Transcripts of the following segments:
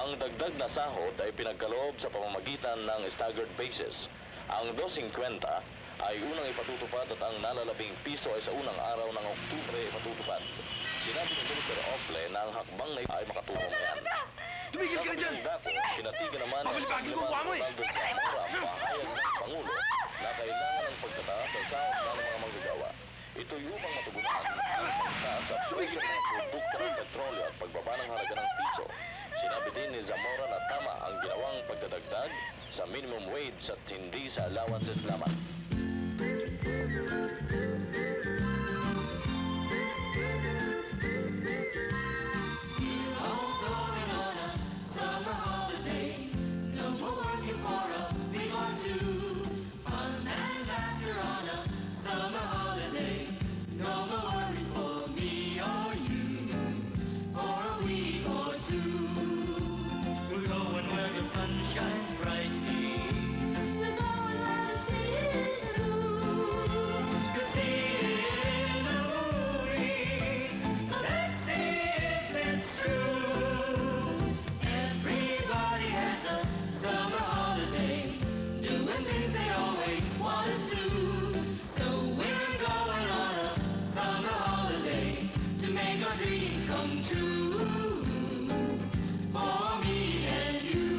Ang dagdag na sahod ay pinagkaloob sa pamamagitan ng staggered basis. Ang 2.50 ay unang ipatutupad at ang nalalabing piso ay sa unang araw ng Oktubre ipatutupad. Sinabi ni Minister Ofle na ang hakbang na ay makatulong yan. Tumigil ka na dyan! Pinatigan naman Pabalik-bagil ko buha mo eh! Ronaldo Zamora ang pahayag ng Pangulo na kailangan ng pagtataas ng sahod ng mga manggagawa. Ito'y upang matugunan ang pagtaas sa presyo ng produkto ng petrolyo at pagbaba ng halaga ng piso. Sinabi din ni Zamora na tama ang ginawang pagdadagdag sa minimum wage at hindi sa allowances lamang. Shines brightly. We're going where the sea is blue. You see it in the movies, but let's see if it's true. Everybody has a summer holiday, doing things they always wanted to. So we're going on a summer holiday to make our dreams come true. For me and you.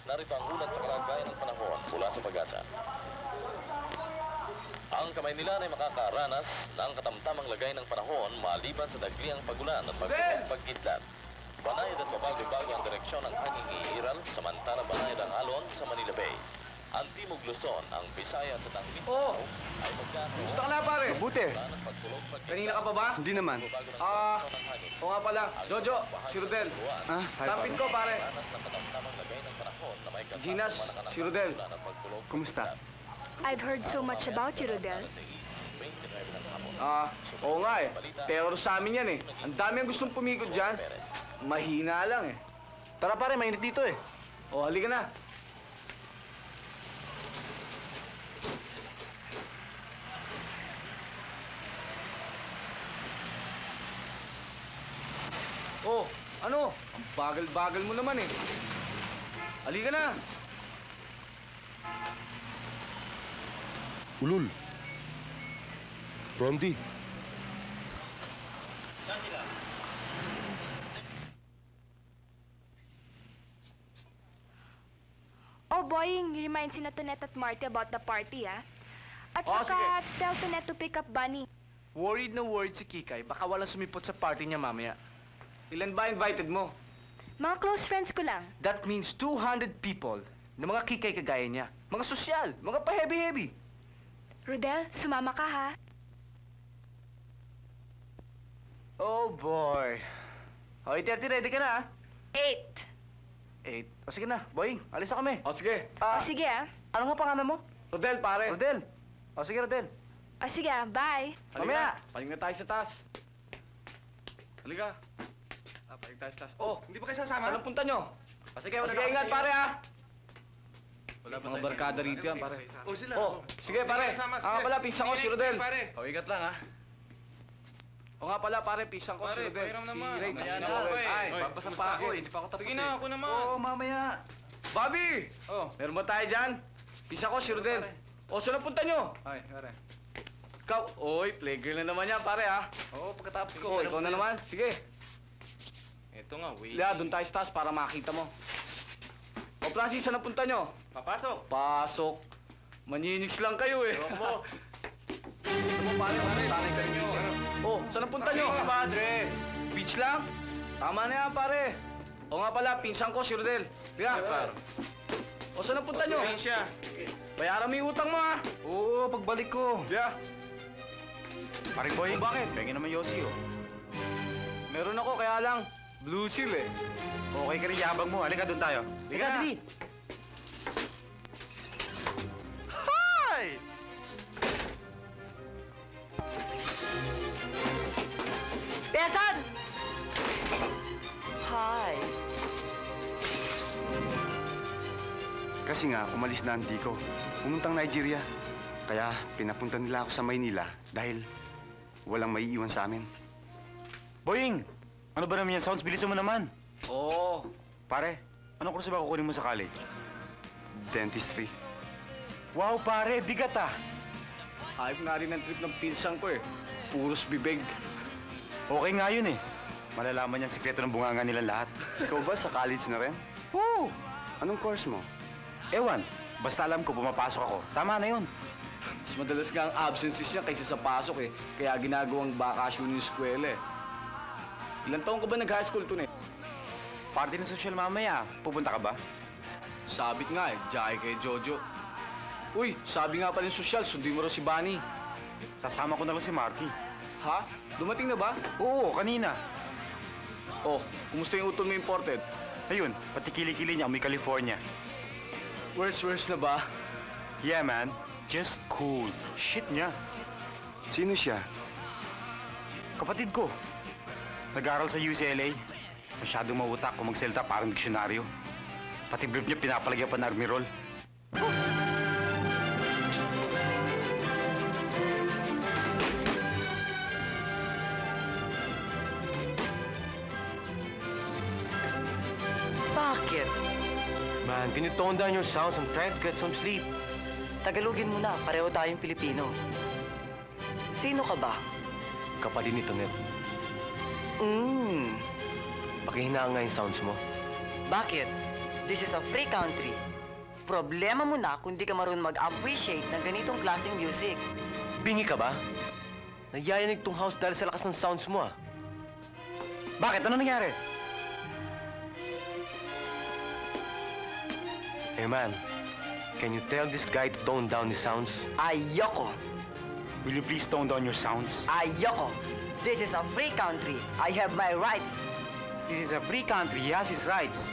Narito ang ulat sa kalagayan ng panahon mula sa Pag-asa. Ang Kamaynilan ay makakaranas ng katamtamang lagay ng panahon maliban sa dagliang pagulan at pagkidlat. Banayad at babago-bago ang direksyon ng hanging iiral, samantala banayad ang alon sa Manila Bay. Ang Timog Luzon, ang Bisaya at ang Mindanao ay magkakaroon. Gusto ka na, pare. Mabuti. Kanina ka pa ba? Hindi naman. Oo nga pala. Jojo, si Rodel. Ah, hi, Tampin ko, pare. Ginas, si Rodel. Kumusta? I've heard so much about you, Rodel. Oo nga eh. Terror sa amin yan eh. Ang dami ang gustong pumikot dyan. Mahina lang eh. Tara pare, mainit dito eh. O, halika na. Oh, ano? Ang bagal-bagal mo naman eh. Halika na. Ulul. Rondi. Oh, Boying, remind si Tonet at Marty about the party, ah. At Oh, saka, tell Tonet to pick up Bunny. Worried na worried si Kikay. Baka walang sumipot sa party niya mamaya. Ilan ba invited mo? Mga close friends ko lang. That means 200 people na mga Kikay kagaya niya. Mga sosyal, mga pa-heavy-heavy. Rodel, sumama ka, ha? Oh boy. O, 8:30, ready ka na, ah? 8. 8. O, sige na, boy. Alis na kami. O sige. O, sige, ah. Ano nga pangalan mo? Rodel, pare. Rodel. O, sige, Rodel. O, sige, ah. Bye. Mamaya. Pahinga tayo sa taas. Halika. Pahinga tayo sa taas. Oh, Hindi ba kayo sasama? saan ang punta nyo? O, sige, O, sige, ingat, pare, ah. Wala Mga barkada rito yan, pare. O, sila. Oh, sige, pare. Ah, pala, pinsan ko si Rodel. O, ingat lang, ha? O nga pala, pare, pinsan ko si Pare, Rodel. pahiram naman. Si Ray, Mamaya si na, Joel. oy. Ay, Oy, papasa kumusta pa ako ka? eh. Hindi pa ako tapos Sige na, ako naman. Oo, mamaya. Bobby! Oh. Meron ba tayo dyan? Pinsan ko si Rodel. O, saan ang punta nyo? Ay, pare. Ikaw, oy, playgirl na naman yan, pare, ha? Oo, pagkatapos ko. O, ikaw na naman. Sige. Ito nga, wait. Lea, doon tayo sa taas para makita mo. O, Francis, saan ang punta nyo? Papasok. Pasok. Maninigs lang kayo, eh. Opo. Ito mo, pare, sanay ka nyo. Oh, saan ang punta nyo? Padre. Beach lang? Tama na yan, pare. O nga pala, pinsan ko si Rodel. Lea. O, saan ang punta nyo? siya. Bayaran mo yung utang mo, ha? Oo, pagbalik ko. Lea. Paring boy. O, bakit? Pengen naman Yossi, oh. Meron ako, kaya lang, blue seal, eh. Okay ka rin, yabang mo. Halika, doon tayo. Halika na. dali. Hi! Besan! Hi. Kasi nga, umalis na ang Dico. Pumuntang Nigeria. Kaya pinapunta nila ako sa Maynila dahil walang maiiwan sa amin. Boying! Ano ba naman yan? Sounds, bilisan mo naman. Oo. Pare, anong kurso ba kukunin mo sa college? Dentistry. Wow, pare, bigat ah. Ayop nga rin ang trip ng pinsan ko, eh. Puros bibig. Okay nga yun eh. Malalaman yan sikreto ng bunganga nilang lahat. Ikaw ba sa college na rin? Oo! Anong course mo? Ewan, basta alam ko pumapasok ako. Tama na yun. Mas madalas nga ang absences niya kaysa sa pasok, eh. Kaya ginagawang bakasyon yung eskwela, eh. Ilang taon ka ba nag-high school to, eh? Party ng social mamaya. Pupunta ka ba? Sabit nga, eh. Jaya kay Jojo. Uy, sabi nga pala yung sosyal, sundin mo raw si Bunny. Sasama ko na lang si Marky. Ha? Dumating na ba? Oo, kanina. Oh, kumusta yung utol mo imported? Ayun, pati kili-kili niya, may California. Worse na ba? Yeah, man. Just cool. Shit niya. Sino siya? Kapatid ko. Nag-aral sa UCLA. Masyadong mautak kung magselta parang diksyonaryo. Pati brief niya pinapalagyan pa ng army roll. Bakit? Man, can you tone down your sounds and try to get some sleep? Tagalogin mo na, pareho tayong Pilipino. Sino ka ba? Kapatid ni Tonet. Hmm, Pakihinaan nga yung sounds mo. bakit? This is a free country. Problema mo na kung di ka marunong mag-appreciate ng ganitong klaseng music. Bingi ka ba? Nagyayanig tong house dahil sa lakas ng sounds mo, ah. Bakit? Ano nangyari? Hey, man. Can you tell this guy to tone down his sounds? Ayoko! Will you please tone down your sounds? Ayoko! This is a free country. I have my rights. This is a free country. He has his rights.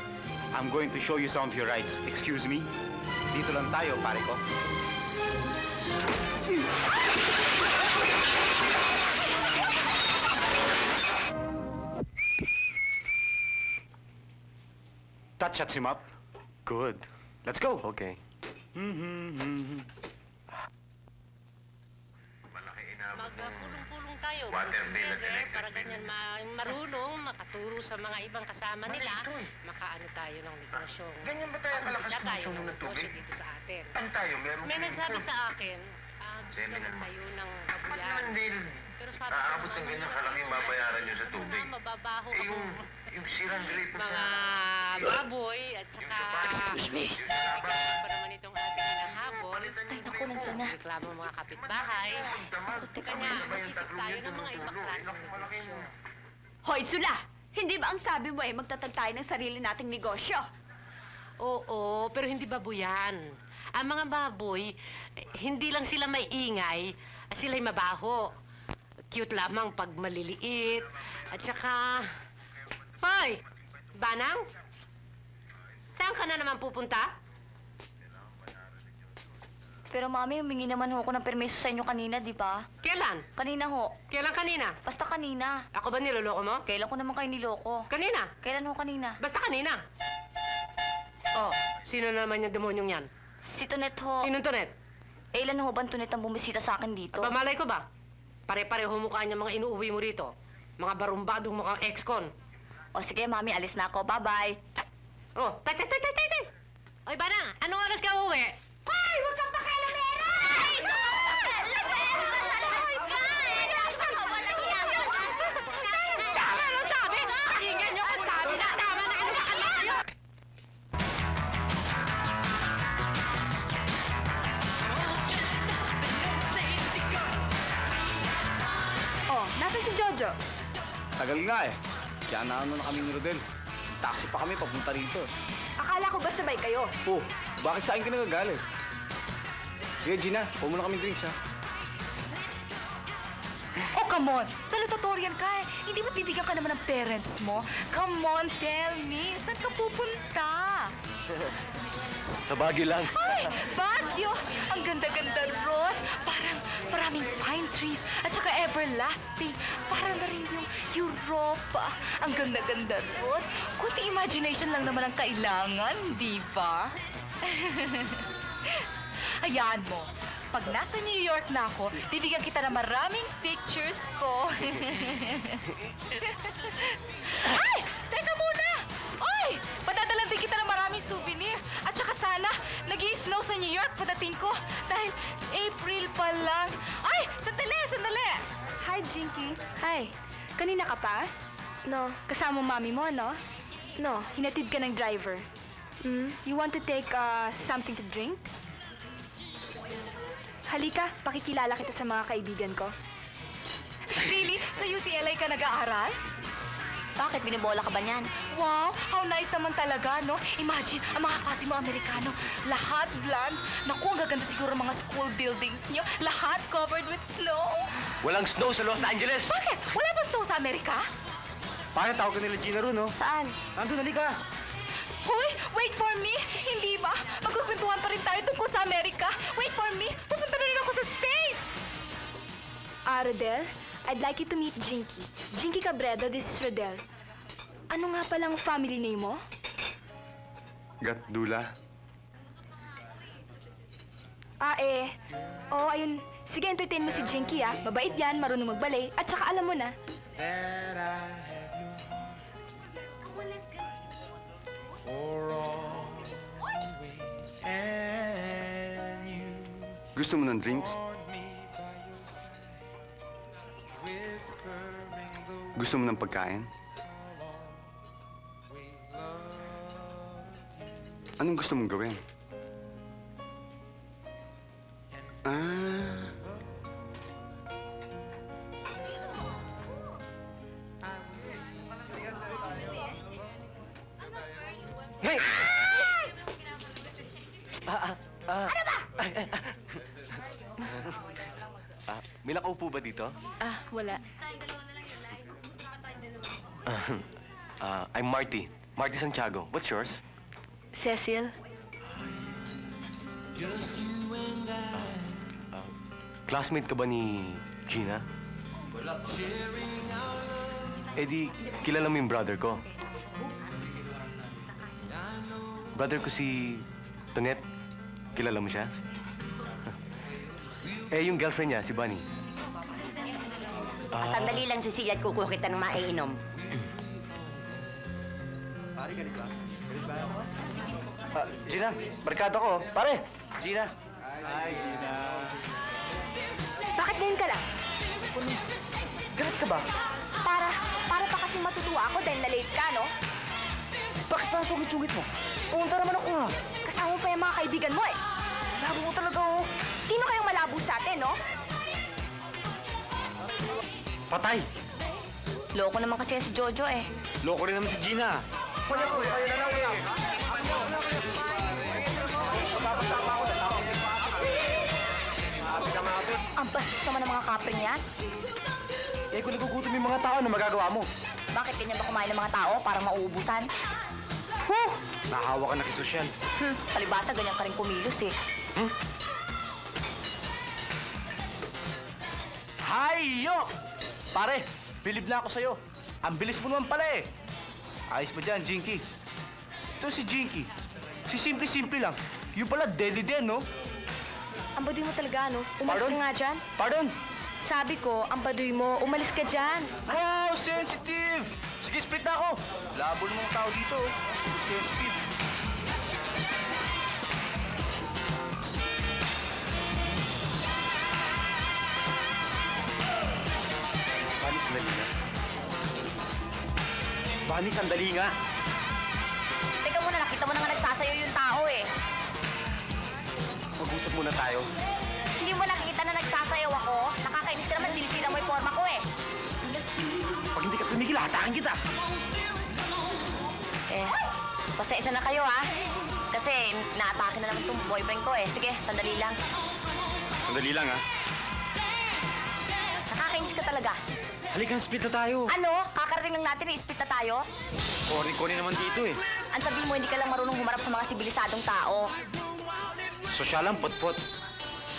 I'm going to show you some of your rights. Excuse me? Dito lang tayo, pare ko. That shuts him up. Good. Let's go. Okay. Mm-hmm. magpulong-pulong tayo. Water group bill at together, electric para bill. ganyan marunong, makaturo sa mga ibang kasama nila, makaano tayo ng negosyo. Ganyan ba tayo kalakas Umpisa tayo kumusumo ng ng negosyo tubig? dito sa atin. Ang tayo, meron May nagsabi swimming sa akin, gusto Seminar naman mo. tayo ng pool. Ba't babuyan. naman din? Pero sabi Aabot ng ganyan kalaki yung babayaran nyo sa tubig. mababaho Eh, ako. yung sirang grate mo Mga baboy at saka... Excuse me. pa naman itong ating hinahabol. Ay, naku, nandiyan na. Reklamo mga kapitbahay. Kanya, mag-isip tayo ng mga ibang klaseng negosyo. Hoy, Sula! Hindi ba ang sabi mo magtatag tayo ng sarili nating negosyo? Oo, pero hindi baboyan. Ang mga baboy, hindi lang sila may ingay, at sila'y mabaho. Cute lamang pag maliliit. At saka... Hoy! Banang? Saan ka na naman pupunta? Pero mami, humingi naman ho ako ng permiso sa inyo kanina, di ba? Kailan? Kanina ho. Kailan kanina? Basta kanina. Ako ba niloloko mo? Kailan ko naman kayo niloko? Kanina? Kailan ho kanina? Basta kanina. Oh, sino na naman yung demonyong yan? Si Tonet ho. Sinong Tonet? Eh, ilan ho ba Tonet ang bumisita sa akin dito? Aba, malay ko ba? Pare-pareho mukha niya mga inuuwi mo rito. Mga barumbadong mukhang ex-con. O sige, mami, alis na ako. Bye-bye. Oh, tay! Oy, Banang, anong oras ka uuwi? Hoy, huwag kang pakialamera! Ay, ano sabi? Inggan niyo kung sabi na tama na ano anak kayo! Oh, nasan si Jojo? Tagal nga eh. Kaya naano na kami ni Rodel. Taxi pa kami papunta rito. Akala ko ba sabay kayo? Oh, bakit sa akin ka nagagalit? Sige, Gina, huwag mo na kami drinks, ha? Oh, come on! Salutatorian ka eh. Hindi ba bibigyan ka naman ng parents mo? Come on, tell me. Saan ka pupunta? Sa Baguio lang. Ay, Baguio! Ang ganda-ganda, Ross. Parang maraming pine trees at saka everlasting. Parang na rin yung Europa. Ang ganda-ganda, Ross. Kunti imagination lang naman ang kailangan, di ba? Hayaan mo. Pag nasa New York na ako, bibigyan kita ng maraming pictures ko. Ay! Teka muna! Oy! Padadalan din kita ng maraming souvenir. At saka sana, nag-i-snow sa New York padating ko. Dahil April pa lang. Ay! Sandali! Hi, Jinky. Hi. Kanina ka pa? No. Kasama mami mo, no? No. Hinatid ka ng driver. You want to take something to drink? Halika, pakikilala kita sa mga kaibigan ko. Really? Sa UCLA ka nag-aaral? Bakit? Binibola ka ba niyan? Wow! How nice naman talaga, no? Imagine, ang mga klase mo Amerikano, lahat blonde. Naku, ang gaganda siguro ang mga school buildings niyo. Lahat covered with snow. Walang snow sa Los Angeles. Bakit? Wala ba snow sa Amerika? Paano tawag ka nila Gina ron, no? Saan? Nandun, halika. Hoy, wait for me! Hindi ba? Magkukwentuhan pa rin tayo tungkol sa Amerika. Wait for me! Pupunta na rin ako sa States! Rodel, I'd like you to meet Jinky. Jinky Cabredo, this is Rodel. Ano nga palang family name mo? Gatdula. Ayun. Sige, entertain mo si Jinky, ah. Mabait yan, marunong magbalay, at saka alam mo na. That I have your heart for all the way, and you Gusto mo ng drinks? hold me by your side, whispering the Gusto mo ng pagkain? always love you. Anong gusto mong gawin? Ah, Hey! Ano ba? may nakaupo ba dito? Wala. I'm Marty. Marty Santiago. What's yours? Cecil? Just you and I, Classmate ka ba ni Gina? sharing our love. Eh di, kilala mo yung brother ko. Brother ko si Tonet. Kilala mo siya? Eh, yung girlfriend niya, si Bunny. Sandali lang, Cecilia, at kukuha kita ng maiinom. Pare, galit ba? Gina, barkada ko. Pare! Gina. Hi, Gina. Bakit ngayon ka lang? Galit ka ba? Para pa kasi matutuwa ako dahil na-late ka, no? Bakit pa ang sungit-sungit mo? Pumunta naman ako ha. Kasama mo pa yung mga kaibigan mo, eh. Labo mo talaga oh. Sino kayong malabo sa atin, no? Patay! Loko naman kasi yan si Jojo, eh. Loko rin naman si Gina. Wala ko, kayo na lang eh. Ang bastos naman ng mga kapring yan. Eh, kung nagugutom yung mga tao, ano magagawa mo? Bakit ganyan ba kumain ng mga tao para mauubusan? Huh! Nahawa ka na kay Sosyal. Palibasa, ganyan ka rin kumilos, eh. Hayo! Pare, bilib na ako sa'yo. Ang bilis mo naman pala eh. Ayos ba dyan, Jinky? Ito si Jinky. Si simple-simple lang. Yung pala, deadly din, no? Ang baduy mo talaga, no? Umalis Pardon? ka nga dyan. Pardon? Sabi ko, ang baduy mo, umalis ka dyan. Wow, sensitive! Sige, split na ako. Labo ng mga tao dito, oh. Sensitive. Bani, sandali nga. Bani, sandali nga. Teka muna, nakita mo na nga nagsasayo yung tao, eh. Mag-usap muna tayo. Hindi mo nakikita na nagsasayaw ako? Nakakainis ka naman, dinisilan mo yung forma ko, eh. Pag hindi ka tumigil, hatakin kita. Eh, pasensya na kayo, ha? Kasi naatake na naman itong boyfriend ko, eh. Sige, sandali lang. Sandali lang, ha? Nakakainis ka talaga. Halika, split na tayo. Ano? Kakarating lang natin, i-split na tayo? Kori-kori naman dito, eh. Ang sabi mo, hindi ka lang marunong humarap sa mga sibilisadong tao. Sosyal lang, pot-pot.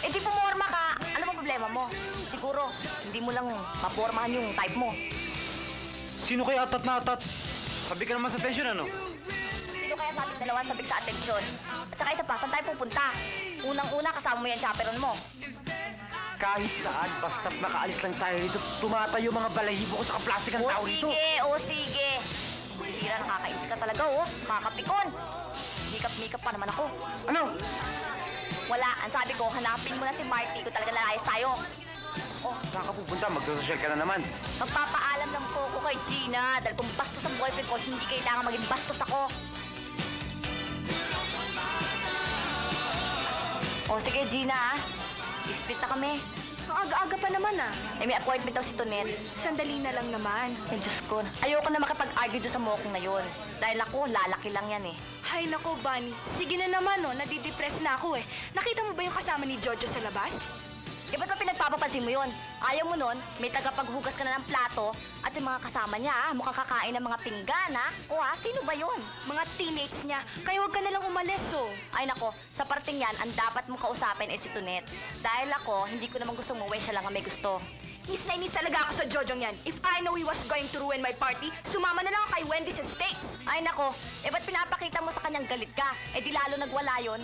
Eh, di pumorma ka. Ano bang problema mo? Siguro, hindi mo lang mapormahan yung type mo. Sino kaya atat na atat? Sabi ka naman sa tension, ano? Sino kaya sa ating dalawa sabik sa atensyon? At saka isa pa, saan tayo pupunta? Unang-una, kasama mo yan chaperon mo. Kahit saan, basta't nakaalis lang tayo dito, tumatayo mga balahibo ko sa kaplastik ang tao dito. Sige. Sira, nakakainis ka talaga, oh. Kakapikon. Mikap pa naman ako. Ano? Wala, ang sabi ko, hanapin mo na si Marty kung talaga lalayas tayo. Oh, saan ka pupunta? Magsososyal ka na naman. Magpapaalam lang po ako kay Gina dahil kung bastos ang boyfriend ko, hindi kailangan maging bastos ako. O sige, Gina, ah. Split na kami. Ang aga-aga pa naman, ah. Eh, may appointment daw si Tonet. Sandali na lang naman. Eh, Diyos ko. Ayoko na makipag-argue doon sa mokong na yun. Dahil ako, lalaki lang yan, eh. Hay nako, Bunny. Sige na naman, no. Nadidepress na ako, eh. Nakita mo ba yung kasama ni Jojo sa labas? Eh, ba't pa pinagpapapansin mo yun? Ayaw mo nun, may tagapaghugas ka na ng plato at yung mga kasama niya, mukhang kakain ng mga pinggan, ha? O ha, sino ba yun? Mga teammates niya. Kaya huwag ka na lang umalis, oh. Ay nako, sa parting yan, ang dapat mong kausapin ay si Tonet. Dahil ako, hindi ko naman gusto umuwi, siya lang ang may gusto. Inis na inis talaga ako sa Jojong yan. If I know he was going to ruin my party, sumama na lang ako kay Wendy's Estates. Ay nako, eh ba't pinapakita mo sa kanyang galit ka? Eh di lalo nagwala yun.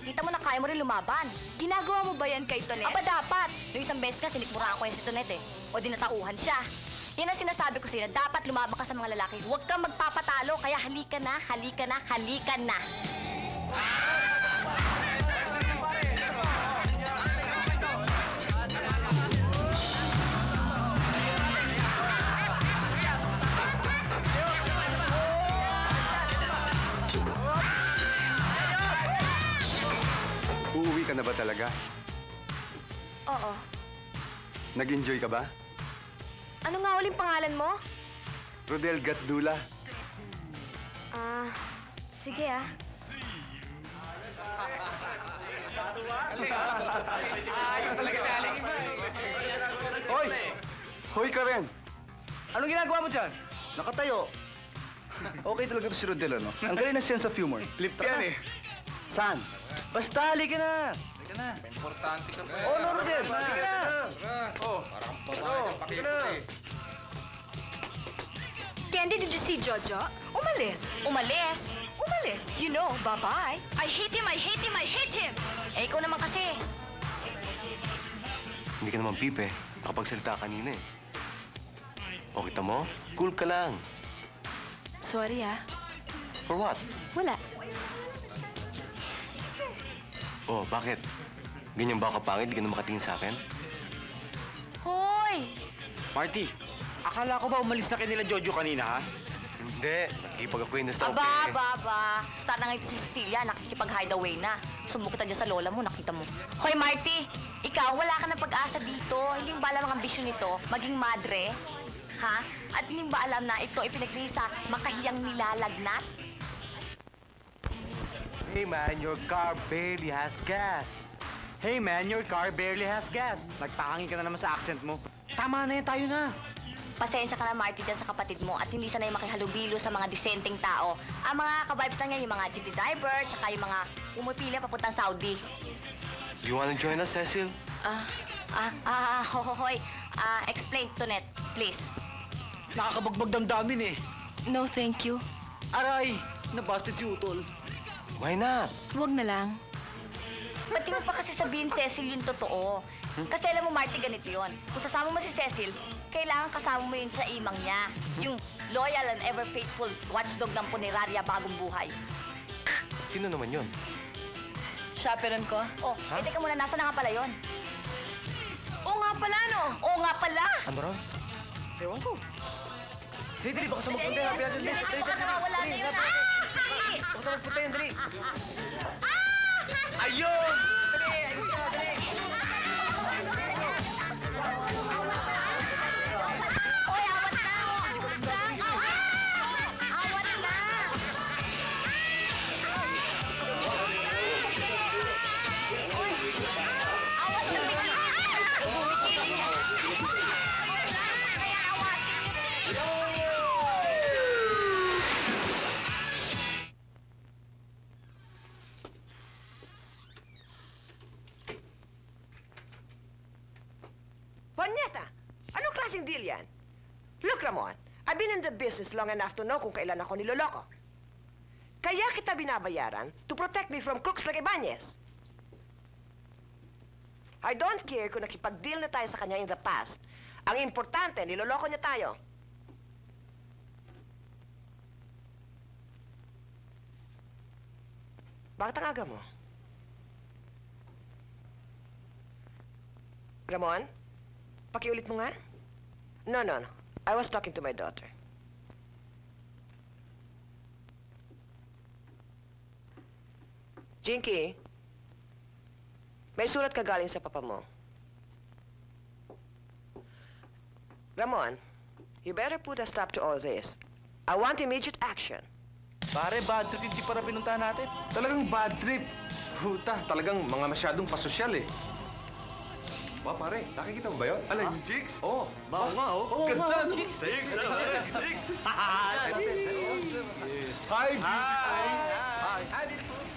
Kita mo na kaya mo rin lumaban. Ginagawa mo ba yan kay Tonet? Aba dapat! Noong isang beses nga, sinikmuraan ko yan si Tonet eh. O di natauhan siya. Yan ang sinasabi ko sa'yo, dapat lumabang ka sa mga lalaki. Huwag kang magpapatalo, kaya halika na, halika na, halika na. Uuwi ka na ba talaga? Oo. Nag-enjoy ka ba? Ano nga uling pangalan mo? Rodel Gatdula. Sige ah. Hoy! Hoy ka rin! Anong ginagawa mo dyan? Nakatayo. Okay talaga to si Rodel, ano? Ang galing ng sense of humor. Flip yan eh. Saan? Basta, halika na. Halika na. Importante ka pa. Oh, no, Rodel. Halika na. Oh, parang babae ng pakipot eh. Candy, did you see Jojo? Umalis. Umalis? Umalis. You know, bye-bye. I hate him, I hate him, I hate him! Eh, ikaw naman kasi. Hindi ka naman pipe. nakapagsalita kanina eh. O, kita mo? Cool ka lang. Sorry, ah. For what? Wala. Oh, bakit? Ganyan ba kapangit? Di ka na makatingin sa akin? Hoy! Marty, akala ko ba umalis na kayo nila Jojo kanina, ha? Hindi. Nakikipag-acquaintance na Aba. Start na nga ito si Cecilia, nakikipag-hideaway na. Sumbok kita dyan sa lola mo, nakita mo. Hoy, Marty! Ikaw, wala ka ng pag-asa dito. Hindi mo ba alam ang ambisyon nito? Maging madre? Ha? At hindi mo ba alam na ito ipinaglihi sa makahiyang nilalagnat? Hey man, your car barely has gas. Hey man, your car barely has gas. Nagpahangin ka na naman sa accent mo. Tama na yan, tayo na. Pasensya ka na, Marty, dyan sa kapatid mo at hindi sanay makihalubilo sa mga disenteng tao. Ang mga ka-vibes lang yan, yung mga jeepney driver, tsaka yung mga pumipili papuntang Saudi. Do you wanna join us, Cecil? Hoy. Explain to Net, please. Nakakabagbag damdamin eh. No, thank you. Aray, nabasted si Utol. Why not? Huwag na lang. Pati mo pa kasi sabihin, Cecil, yung totoo. Kasi alam mo, Marty, ganito yun. Kung sasama mo si Cecil, kailangan kasama mo yun sa imang niya. Yung loyal and ever-faithful watchdog ng punerarya bagong buhay. Sino naman yun? Chaperon ko? Oh, teka muna, nasa na nga pala yun? Oo nga pala, no? Oo nga pala! Ano ron? Ewan ko. Dali, baka sa magpunta yan. Baka nawawala na yun. Baka sa magpunta yan, dali. Ayun! Dali, ayun ka, dali. Oy, awat na! Awat na! Awat na! Kaya awatin niyo. Juaneta, anong klaseng deal yan? Look, Ramon, I've been in the business long enough to know kung kailan ako niloloko. Kaya kita binabayaran to protect me from crooks like Ibanez. I don't care kung nakipag-deal na tayo sa kanya in the past. Ang importante, niloloko niya tayo. Bakit ang aga mo? Ramon? Pakiulit mo nga? No. I was talking to my daughter. Jinky, may sulat ka galing sa papa mo. Ramon, you better put a stop to all this. I want immediate action. Pare, bad trip yung tipara pinuntahan natin. Talagang bad trip. Huta, talagang mga masyadong pasosyal eh. Ba, pare, nakikita mo ba yun? Alay, yung chicks? Oo. Bao nga, oh. Oo, ganda, chicks. Chicks. Hi, Hi.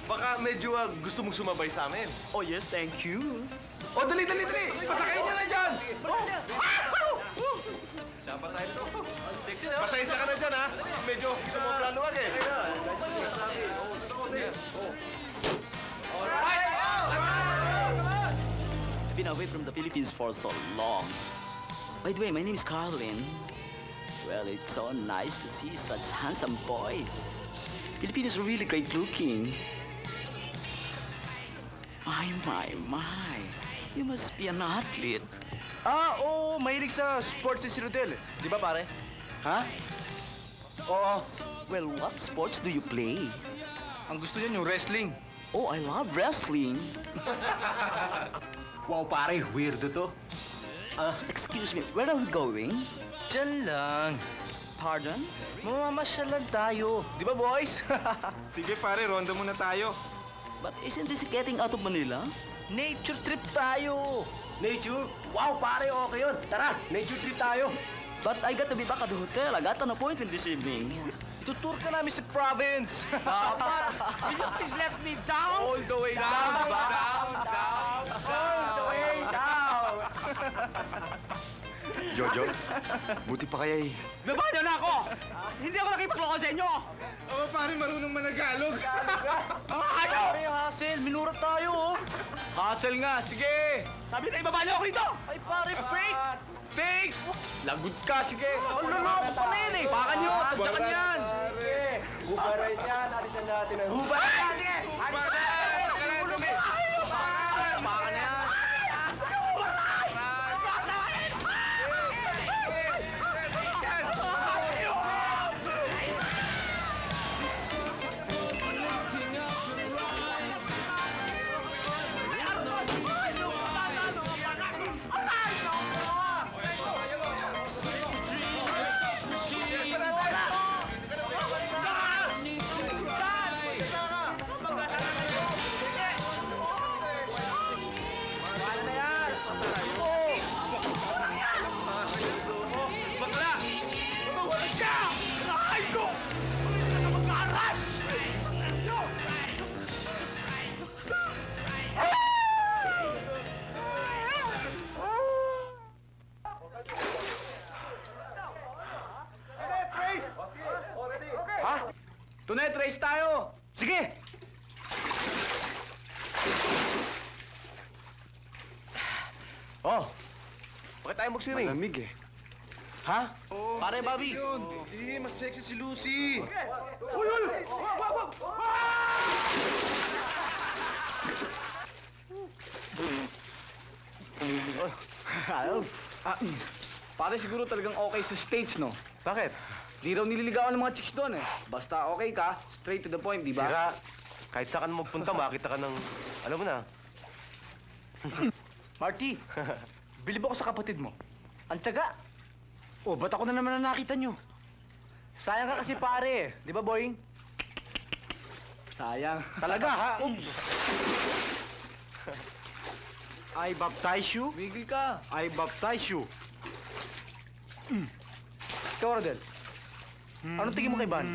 Baka medyo gusto mong sumabay sa amin. Oh, yes, thank you. Oh, dali! Pasakayin niyo na dyan! Dapat tayo to. Pasensya ka na dyan, ha? Medyo sumobra luwag eh. I've been away from the Philippines for so long. By the way, my name is Carlin. Well, it's so nice to see such handsome boys. Filipinos are really great looking. My. You must be an athlete. Oo, mahilig sa sports si Rodel. Di ba, pare? Ha? Oo. Well, what sports do you play? Ang gusto niya yung wrestling. Oh, I love wrestling. Wow, pare, weirdo to. Excuse me, where are we going? Diyan lang. Pardon? Mamamasyal lang tayo. Di ba, boys? Sige, pare, ronda muna tayo. But isn't this getting out of Manila? Nature trip tayo. Nature? Wow, pare, okay yun. Tara, nature trip tayo. But I got to be back at the hotel. I got an appointment this evening. Tutur ka namin sa province. Dapat. Will you please let me down? All the way down. All the way down. Jojo, buti pa kaya eh. Laban niyo na ako! Hindi ako nakipagloko sa inyo! Oo, pare, marunong managalog. Ayaw! Pare, Hassel, minurat tayo, oh. Hassle nga, sige! Sabi na ibaba niyo ako rito! Ay, pare, fake! Fake! Lagot ka, sige! Ang luloko pa na yan, eh! Baka nyo, tadyakan yan! Hubaran yan, alisan natin ang Hubaran! Sige! Baka na yan! Tonight, race tayo! Sige! Oh, bakit tayo magsiring? Malamig eh. Ha? Pare, Bobby. Hindi, mas sexy si Lucy. Pare, siguro talagang okay sa stage, no? Bakit? Di raw nililigawan ng mga chicks doon, eh. Basta okay ka, straight to the point, di ba? Sira, kahit saan ka na magpunta, makita ka ng, alam mo na. Marty, bilib ako sa kapatid mo. Ang tiyaga. Oh, ba't ako na naman na nakita nyo? Sayang ka kasi pare, di ba, boying? Sayang. Talaga, ha? I baptize you. Migil ka. I baptize you. Ikaw, Rodel. Anong tingin mo kay Van?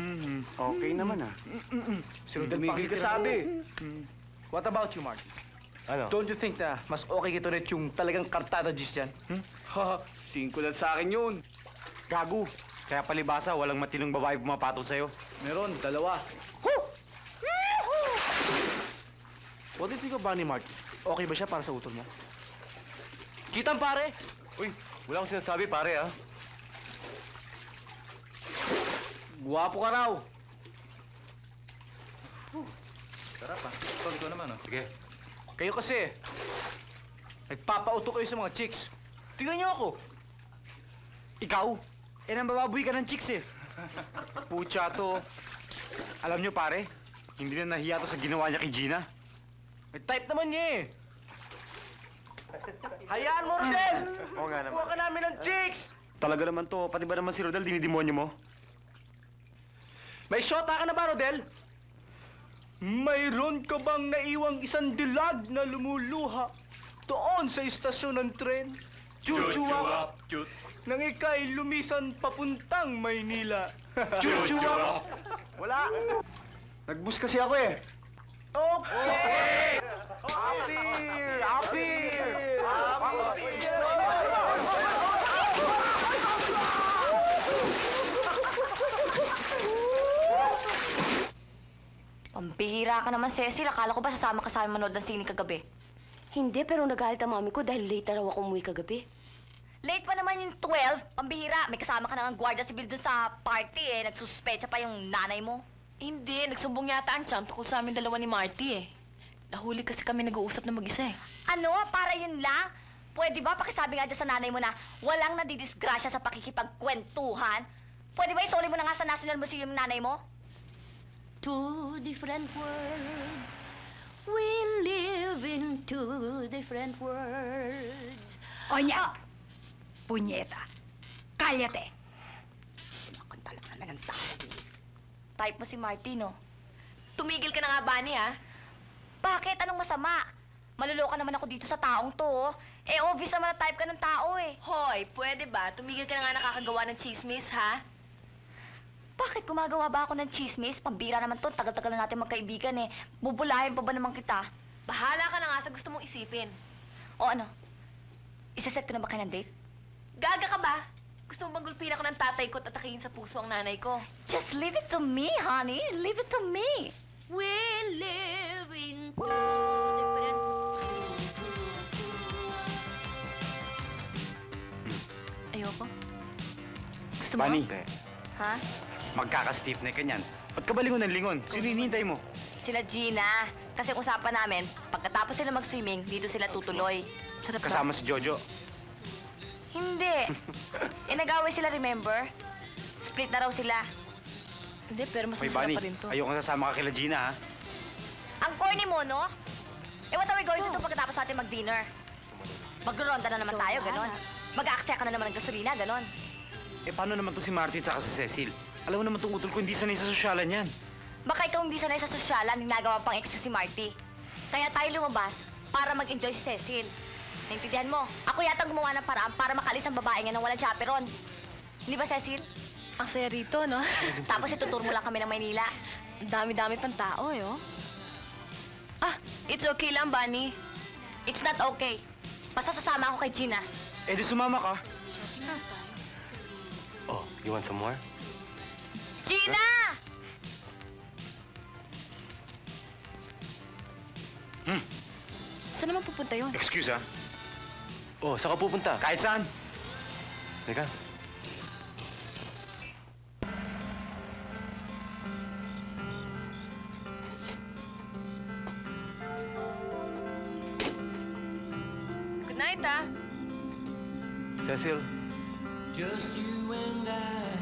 Okay naman ah. Si Rodel Tumigil ka pakikira. sabi. What about you, Marty? Ano? Don't you think na mas okay kito ulit yung talagang kartada gis dyan? Ha, 5 lang sa akin yun. Gago. Kaya palibasa, walang matinong babae pumapatol sa'yo. Meron, 2. What do you think of Bunny, Marty? Okay ba siya para sa utol mo? Kitang pare! Uy, wala akong sinasabi, pare, ah. Guwapo ka raw. Sarap ah. Ito naman oh. Sige. Kayo kasi, nagpapauto kayo sa mga chicks. Tingnan niyo ako. Ikaw? Eh, nambababoy ka ng chicks eh. Pucha to. Alam nyo pare, hindi na nahiya to sa ginawa niya kay Gina. May type naman niya eh. Hayaan mo, Rodel! Oo nga naman. Kuha ka namin ng chicks! Talaga naman to. Pati ba naman si Rodel, dinidemonyo mo? May shota ka na ba, Rodel? Mayroon ka bang naiwang isang dilag na lumuluha doon sa istasyon ng tren? Chuchuwap! Nang ika'y lumisan papuntang Maynila. Chuchuwap! Wala! Nagbus kasi ako eh. Okay! Appeal! Appeal! Pambihira ka naman, Cecil. Akala ko ba sasama ka sa amin manood ng sine kagabi? Hindi, pero nagalit ang mami ko dahil late na raw ako umuwi kagabi. Late pa naman yung 12. Pambihira. May kasama ka ng gwardiya sibil dun sa party eh. Nagsuspecha pa yung nanay mo. Hindi, nagsumbong yata ang champ tungkol sa amin dalawa ni Marty eh. Nahuli kasi kami nag-uusap na mag-isa eh. Ano? Para yun lang? Pwede ba pakisabi nga dyan sa nanay mo na walang nadidisgrasya sa pakikipagkwentuhan? Pwede ba isoli mo na nga sa National Museum yung nanay mo? Two different worlds. We live in two different worlds. Onya! Punyeta! Kalyate! Pinakanta lang naman ang tao. Type mo si Marty, no? Tumigil ka na nga, Bunny, ha? Bakit? Anong masama? Maluloka naman ako dito sa taong to, oh. Eh, obvious naman na type ka ng tao, eh. Hoy, pwede ba? Tumigil ka na nga nakakagawa ng chismis, ha? Bakit gumagawa ba ako ng chismis? Pambira naman to. Tagal-tagal na natin magkaibigan, eh. Bubulahin pa ba naman kita? Bahala ka na nga sa gusto mong isipin. O ano? Isaset ko na ba kayo ng date? Gaga ka ba? Gusto mo magulpin ako ng tatay ko at atakihin sa puso ang nanay ko? Just leave it to me, honey. Leave it to me. We live in two different... Ayoko. Gusto mo? Bunny, Ha? magkaka-stiff neck ka niyan. Pagkabalingon ng lingon, sino hinihintay mo? Sila Gina. Kasi ang usapan namin, pagkatapos sila mag-swimming, dito sila tutuloy. Sarap ba? Kasama si Jojo. Hindi. Nag-away sila, remember? Split na raw sila. Hindi, pero mas Hoy, masarap Bunny, pa rin to. ayoko sasama ka kila Gina, ha? Ang corny mo, no? What are we going to do pagkatapos natin mag-dinner? Magro-ronda na naman tayo, ganon. Mag-aaksaya ka na naman ng gasolina, ganon. Eh, paano naman to si Martin at si Cecil? Alam mo naman tong utol ko, hindi sanay sa sosyalan yan. Baka ikaw hindi sanay sa sosyalan, nagagawa pang excuse si Marty. Kaya tayo lumabas para mag-enjoy si Cecil. Naintindihan mo? Ako yata gumawa ng paraan para makalis ang babae niya nang walang chaperon. Hindi ba, Cecil? Ang saya rito, no? Tapos ituturo mo lang kami ng Maynila. Ang dami-dami pang tao, eh, oh. Ah, it's okay lang, Bunny. It's not okay. Basta sasama ako kay Gina. Eh, di sumama ka. Oh, you want some more? Gina! Saan naman pupunta yun? Excuse, ha? Oh, saan ka pupunta? Kahit saan. Teka. Good night, ah. Cecil, Just you and I.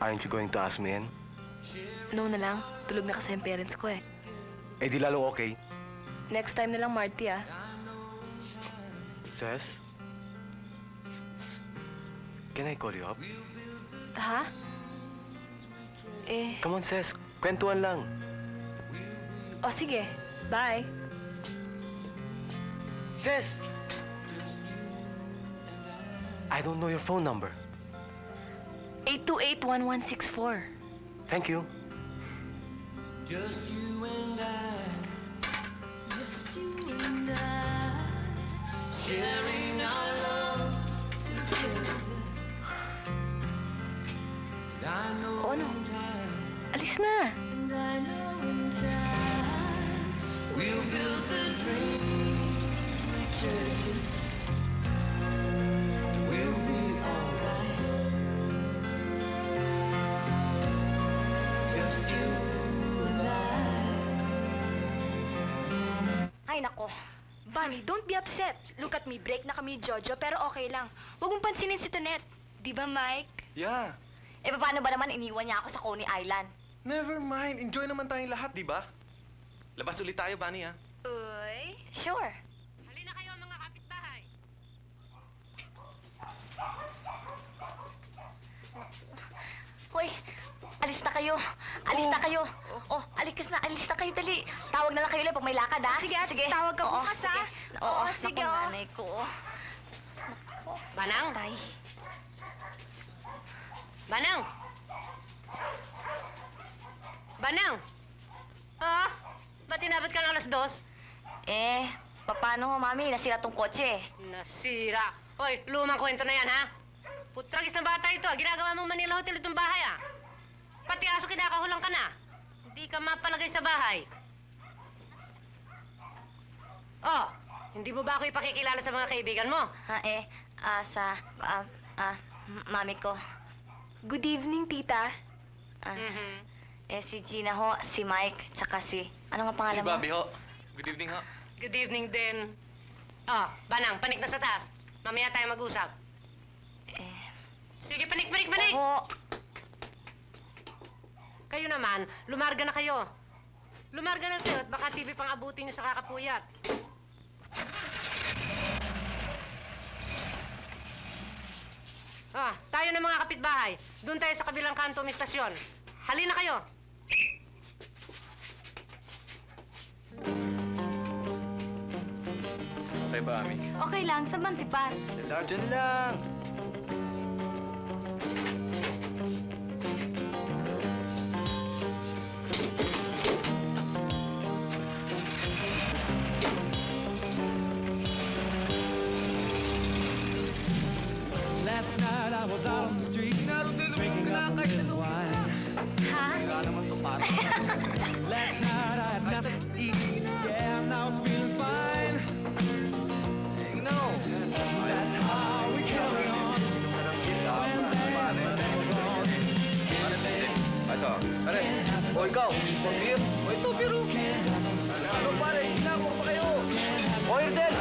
aren't you going to ask me in? No na lang. Tulog na kasi ang parents ko, eh. Eh, di lalo okay. Next time na lang, Marty, ah. Cez? Can I call you up? Ha? Eh, Come on, Cez. Kwentuhan lang. o sige. Bye. Cez! I don't know your phone number. 828-1164. Thank you. Just you and I. Just you and I. Sharing our love together. And I know O ano? in time. Alis na. And I know in time. We'll build the dreams we treasure. We'll be alright. Just you and Ay, nako. Bunny, don't be upset. Look at me, break na kami, Jojo, pero okay lang. Huwag mong pansinin si Tonet. Di ba, Mike? Yeah. Eh, paano ba naman iniwan niya ako sa Coney Island? Never mind. Enjoy naman tayong lahat, di ba? Labas ulit tayo, Bunny, ha? Uy, sure. Halina kayo, mga kapitbahay. Hoy, alis na kayo. Alis na kayo. Oh, alis na kayo, dali. Tawag na lang kayo ulit pag may lakad, ha? Sige, sige. Tawag ka bukas, ha? Oo, sige, oh. nanay ko. Banang? Tay. Banang! Banang! Ah, ba't inabot ka ng alas 2? Eh, paano, Mami? Nasira tong kotse. Nasira. Hoy, lumang kwento na yan, ha? Putragis na bata ito, ah. Ginagawa mong Manila Hotel itong bahay, ah. Pati aso kinakahulang ka na. Hindi ka mapalagay sa bahay. Oh, hindi mo ba ako ipakikilala sa mga kaibigan mo? Mami ko. Good evening, tita. Si Gina ho, si Mike, tsaka si... Ano nga pangalan Si mo? Bobby, ho. Good evening, ho. Good evening din. Oh, Banang, panik na sa taas. Mamaya tayo mag-usap. Sige, panik! Oo. Kayo naman, lumarga na kayo. Lumarga na kayo at baka TV pang abutin nyo sa kakapuyat. Tayo na mga kapitbahay. Doon tayo sa kabilang kanto ng istasyon. Halina kayo. Tayo ba, Ami? Okay lang, sa Mantipan. Diyan lang. I was out on the street drinking up a little wine. Kaya naman to, pare. Last night I had nothing to eat. Yeah, and I was feeling fine. You know, That's how we carry on. When they're gone. Ito, pare. o ikaw, beer. O ito, beer. Ano, pare, ginagawa pa kayo. O, Erdel.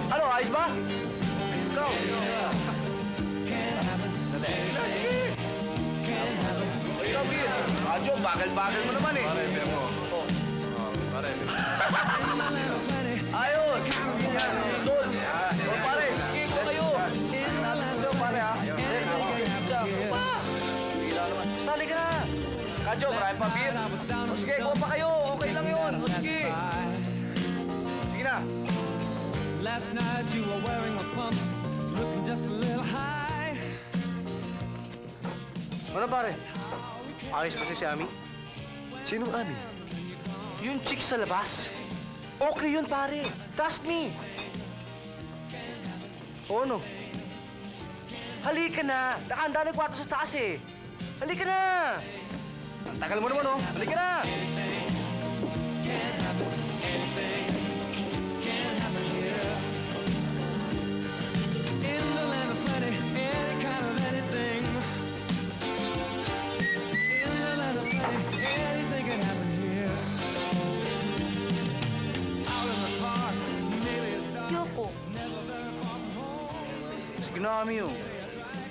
Ano, ayos ba? Ikaw. O, ikaw, beer. Adyo, bagal-bagal mo naman eh. Pare, beer mo. Oh. Pare, beer mo. Ayos! Doon! O pare, sige ko kayo! Ito pare ha? Sali ka na! Kadyo, marami pa beer. O sige, kuha pa kayo. Okay lang yun. O sige. Sige na. Last night you were wearing a pump, looking just a little high. Ano pare? Ayos ba si Ami? Sinong Ami? Yung chick sa labas. Okay yun, pare. Trust me. Oo, no? Halika na. Nakahanda na yung kwarto sa taas eh. Halika na. Ang tagal mo naman, oh. Halika na. In the land of plenty, any kind of anything. In the land of plenty, anything can happen here. Out in the park, maybe it's dark. Yoko. Never very far from home. Sige na, Ami, oh.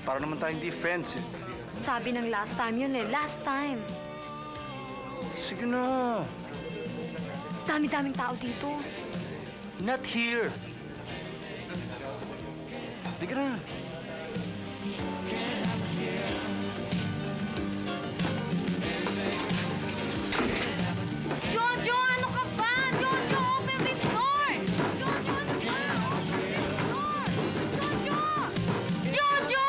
Para naman tayong di friends, eh. Sabi ng last time yun eh. Last time. Sige na. Dami-daming tao dito. Not here. Halika na. Jojo, ano ka ba? Jojo, open the door! Jojo, ano ba? Open the door! Jojo! Jojo!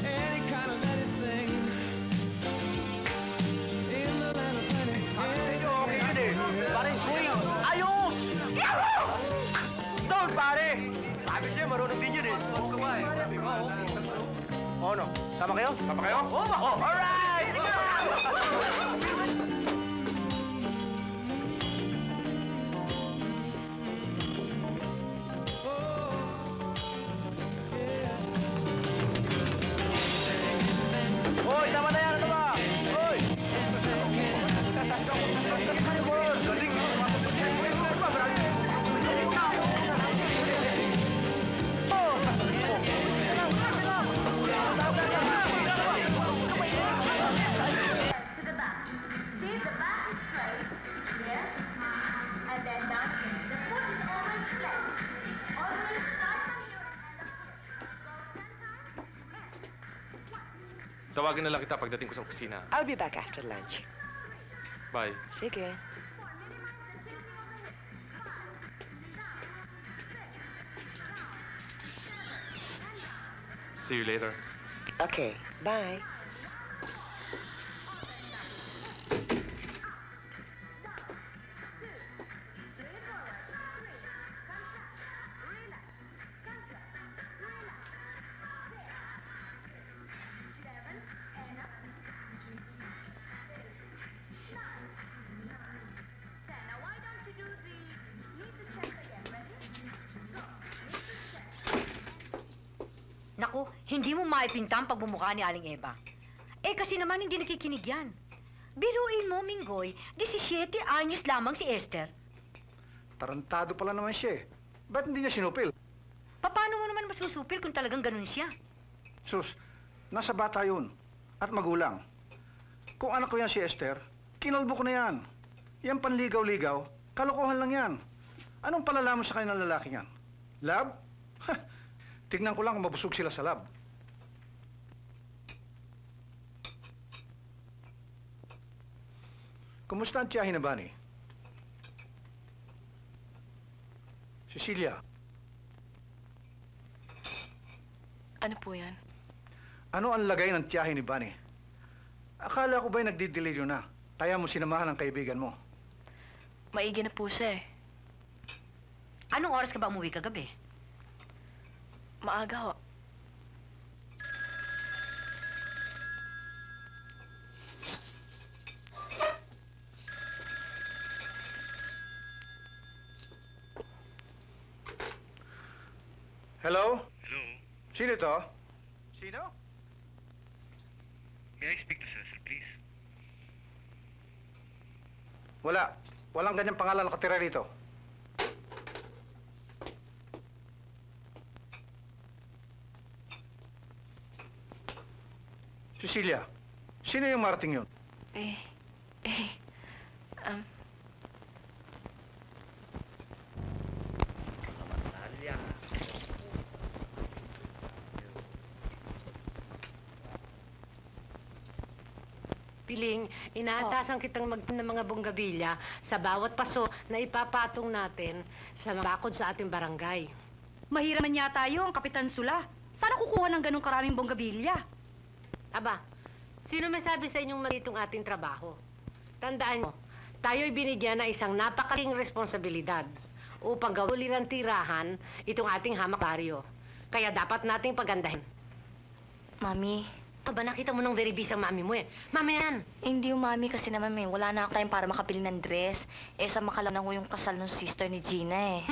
Any kind of anything. In the land of plenty, any Okay yun eh. Pare, uy, ayos! Down, pare! Sabi siya, marunong din yun eh. Oo ka ba eh. Sabi mo, oh. Ano? Sama kayo? Sama kayo? Oh, alright! Hoy, tama na yan! Ano ba? Hoy! Galing! Tawagin na lang kita pagdating ko sa opisina. I'll be back after lunch. Bye. Sige. See you later. Okay, bye. Naku, hindi mo maipinta ang pagbumukha ni Aling Eva. Eh kasi naman hindi nakikinig yan. Biruin mo, Minggoy, 17 anyos lamang si Esther. Tarantado pala naman siya eh. Ba't hindi niya sinupil? Paano mo naman masusupil kung talagang ganun siya? Sus, nasa bata yun. At magulang. Kung anak ko yan si Esther, kinalbo ko na yan. Yan panligaw-ligaw, kalokohan lang yan. Anong palalaman sa kanya ng lalaki yan? Love? Tignan ko lang kung mabusog sila sa lab. Kumusta ang tiyahin na Bunny? Cecilia, Ano po yan? ano ang lagay ng tiyahin ni Bunny? Akala ko ba'y nagdideliryo na? Kaya mo sinamahan ang kaibigan mo. Maigi na po siya eh. Anong oras ka ba umuwi kagabi? Maaga ho. Hello? Sino to? Sino? May I speak to Cecil, please? Wala. Walang ganyang pangalan nakatira rito. Cecilia, sino yung Marting yun? Piling, inaatasan kitang ng mga bonggabilya sa bawat paso na ipapatong natin sa mga bakod sa ating barangay. Mahiraman yata yung Kapitan Sula. Sana kukuha ng ganong karaming bonggabilya. Aba, sino may sabi sa inyong malitong ating trabaho? Tandaan mo, tayo'y binigyan ng isang napakaling responsibilidad upang gawin ng tirahan itong ating hamak baryo. Kaya dapat nating pagandahin. Mami. Aba, nakita mo ng very busy ang mami mo eh. Mami yan. Hindi yung mami kasi naman may wala na ako time para makapili ng dress. Sa makalang ko yung kasal ng sister ni Gina eh.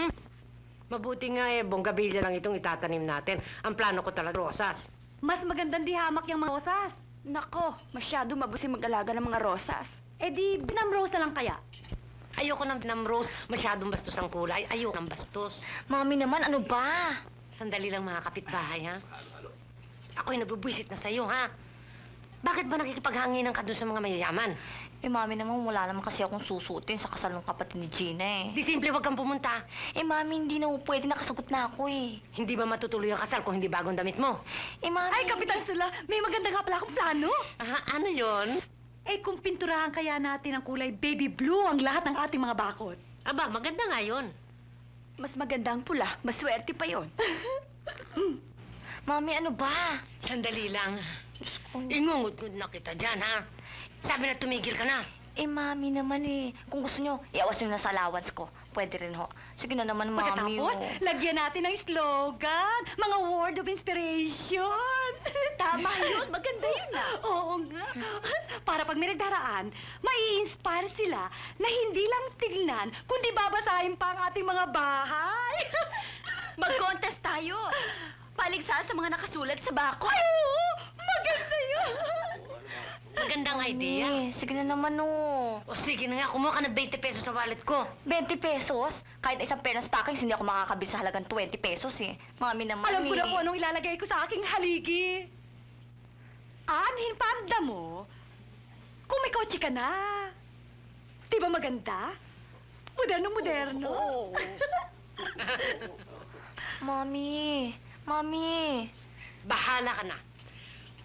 Mabuti nga bonggabilya lang itong itatanim natin. Ang plano ko talaga, rosas. Mas magandang di hamak yung mga rosas. Nako, masyado mabusi mag-alaga ng mga rosas. Di binamrose na lang kaya. Ayoko ng binamrose. Masyadong bastos ang kulay. Ayoko ng bastos. Mami naman, ano ba? Sandali lang mga kapitbahay, ha? Ako'y nabubwisit na sa'yo, ha? Bakit ba nakikipaghanginan ka doon sa mga mayayaman? Mami naman, wala naman kasi akong susutin sa kasal ng kapatid ni Gina eh. Di simple, wag kang pumunta. Mami, hindi na pwede, nakasagot na ako eh. Hindi ba matutuloy ang kasal kung hindi bagong damit mo? Mami... Ay, Kapitan Sula, may maganda nga pala akong plano. Ano yon? Kung pinturahan kaya natin ang kulay baby blue ang lahat ng ating mga bakod. Aba, maganda nga yon. Mas maganda ang pula, maswerte pa yon. Mami, ano ba? Sandali lang. Ingungot-ngut na kita dyan, ha? Sabi na tumigil ka na. Mami naman eh. Kung gusto nyo, iawas nyo na sa allowance ko. Pwede rin ho. Sige na naman, Mami. Pagkatapos, lagyan natin ng slogan, mga word of inspiration. Tama yun, maganda yun Oo nga. Para pag may nagdaraan, mai-inspire sila na hindi lang tignan, kundi babasahin pa ang ating mga bahay. Mag-contest tayo. Paligsahan sa mga nakasulat sa bako. Ay, oo! Maganda yun! Magandang idea. Sige na naman, oh. O sige na nga, kumuha ka ng 20 pesos sa wallet ko. 20 pesos? Kahit isang pair ng stockings, hindi ako makakabili sa halagang 20 pesos eh. Mami naman Alam ko na kung anong ilalagay ko sa aking haligi. Anhin, panda mo. Kung may kotse ka na. Di ba maganda? Moderno-moderno. Oo. Mami. Mami. Bahala ka na.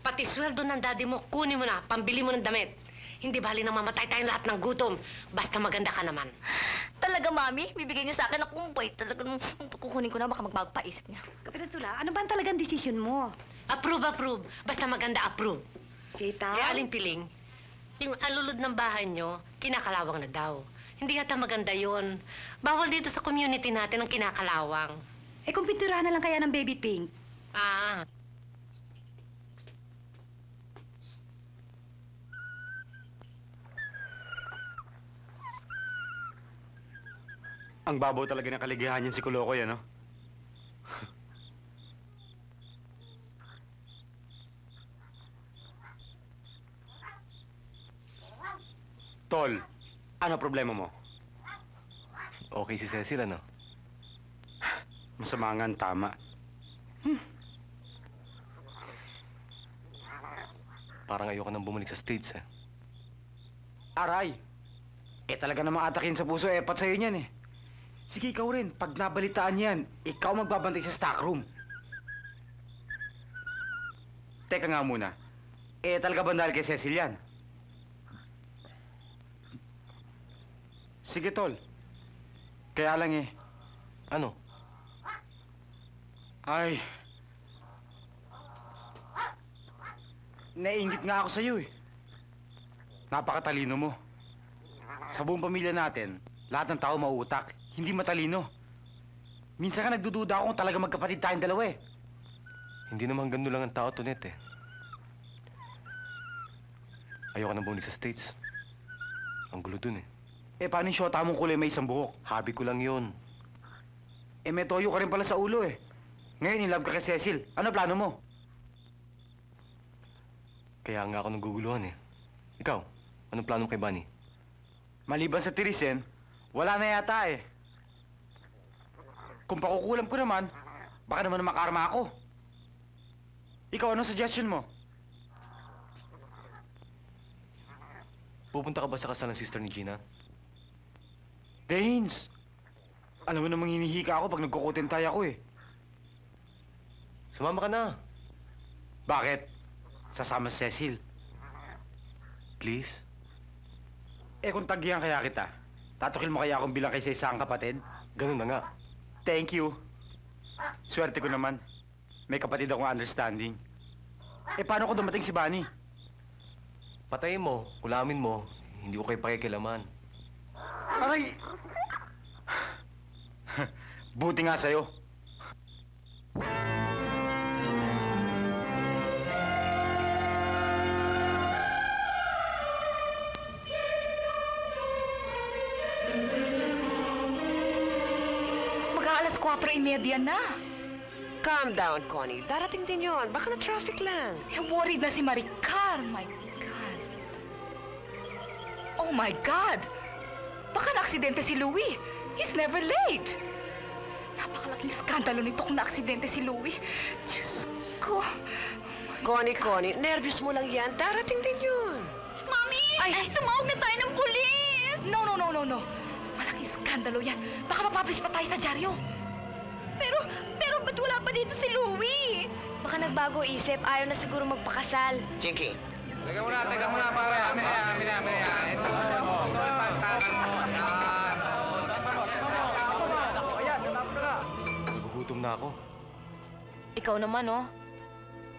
Pati sweldo ng daddy mo, kunin mo na, pambili mo ng damit. Hindi bali na mamatay tayong lahat ng gutom. Basta maganda ka naman. Talaga, Mami? Bibigay niya sa akin ng kumpay. Talagang kukunin ko na, baka magpapaisip niya. Kapitan Sula, ano ba ang talagang desisyon mo? Approve. Basta maganda, approve. Kita? Aling Piling, yung alulod ng bahay nyo, kinakalawang na daw. Hindi yata maganda yon. Bawal dito sa community natin ang kinakalawang. Kung pinturahan na lang kaya ng baby pink. Ang babaw talaga ng kaligayahan niyan si Kulokoy, ano? Tol, ano problema mo? Okay si Cecil, ano? Masama nga ang tama. Parang ayoko nang bumalik sa States, eh. Aray! Talaga namang atakin sa puso, pat sa'yo niyan, eh. Sige, ikaw rin. Pag nabalitaan yan, ikaw magbabantay sa stockroom. Teka nga muna. Talaga ba dahil kay Cecil yan? Sige, Tol. Kaya lang Ano? Ay. Nainggit nga ako sa'yo, eh. Napakatalino mo. Sa buong pamilya natin, lahat ng tao mauutak. Hindi matalino. Minsan ka nagdududa ako kung talaga magkapatid tayong dalawa, eh. Hindi naman ganun lang ang tao, Tonet, eh. Ayoko nang bumalik sa States. Ang gulo dun, eh. Paano yung syota mong kulay may isang buhok? Hobby ko lang yun. May toyo ka rin pala sa ulo, eh. Ngayon, in love ka kay Cecil. Ano plano mo? Kaya nga ako naguguluhan eh. Ikaw, anong plano mo kay Bunny? Maliban sa tirisin, wala na yata eh. Kung pakukulam ko naman, baka naman makarma ako. Ikaw, anong suggestion mo? Pupunta ka ba sa kasal ng sister ni Gina? Danes! Alam mo namang hinihika ako pag nagkukutentay ako eh. Sumama ka na. Bakit? Sasama si Cecil. Please? Eh kung tagyan kaya kita, tatukil mo kaya akong bilang kaysa isang kapatid? Ganun na nga. Thank you. Swerte ko naman. May kapatid akong understanding. Eh paano ko dumating si Bunny? Patayin mo, kulamin mo, hindi ko kayo pakikilaman. Aray! Buti nga sa'yo. Mag-aalas 4:30 na. Calm down, Connie. Darating din yon. Baka na traffic lang. Eh, worried na si Maricar. My God. Oh my God! Baka na-aksidente si Louie. He's never late. Napakalaking skandalo nito kung na-aksidente si Louie. Diyos ko. Connie, nervyos mo lang yan. Darating din yun. Mami! Ay, tumawag na tayo ng pulis! No. Malaking skandalo yan. Baka mapublish pa tayo sa dyaryo. Pero ba't wala pa dito si Louie? Baka nagbago isip, ayaw na siguro magpakasal. Jinky. Teka muna, pare. Amin na. Ito yung pantanan mo. Nagugutom na ako. Ikaw naman, oh.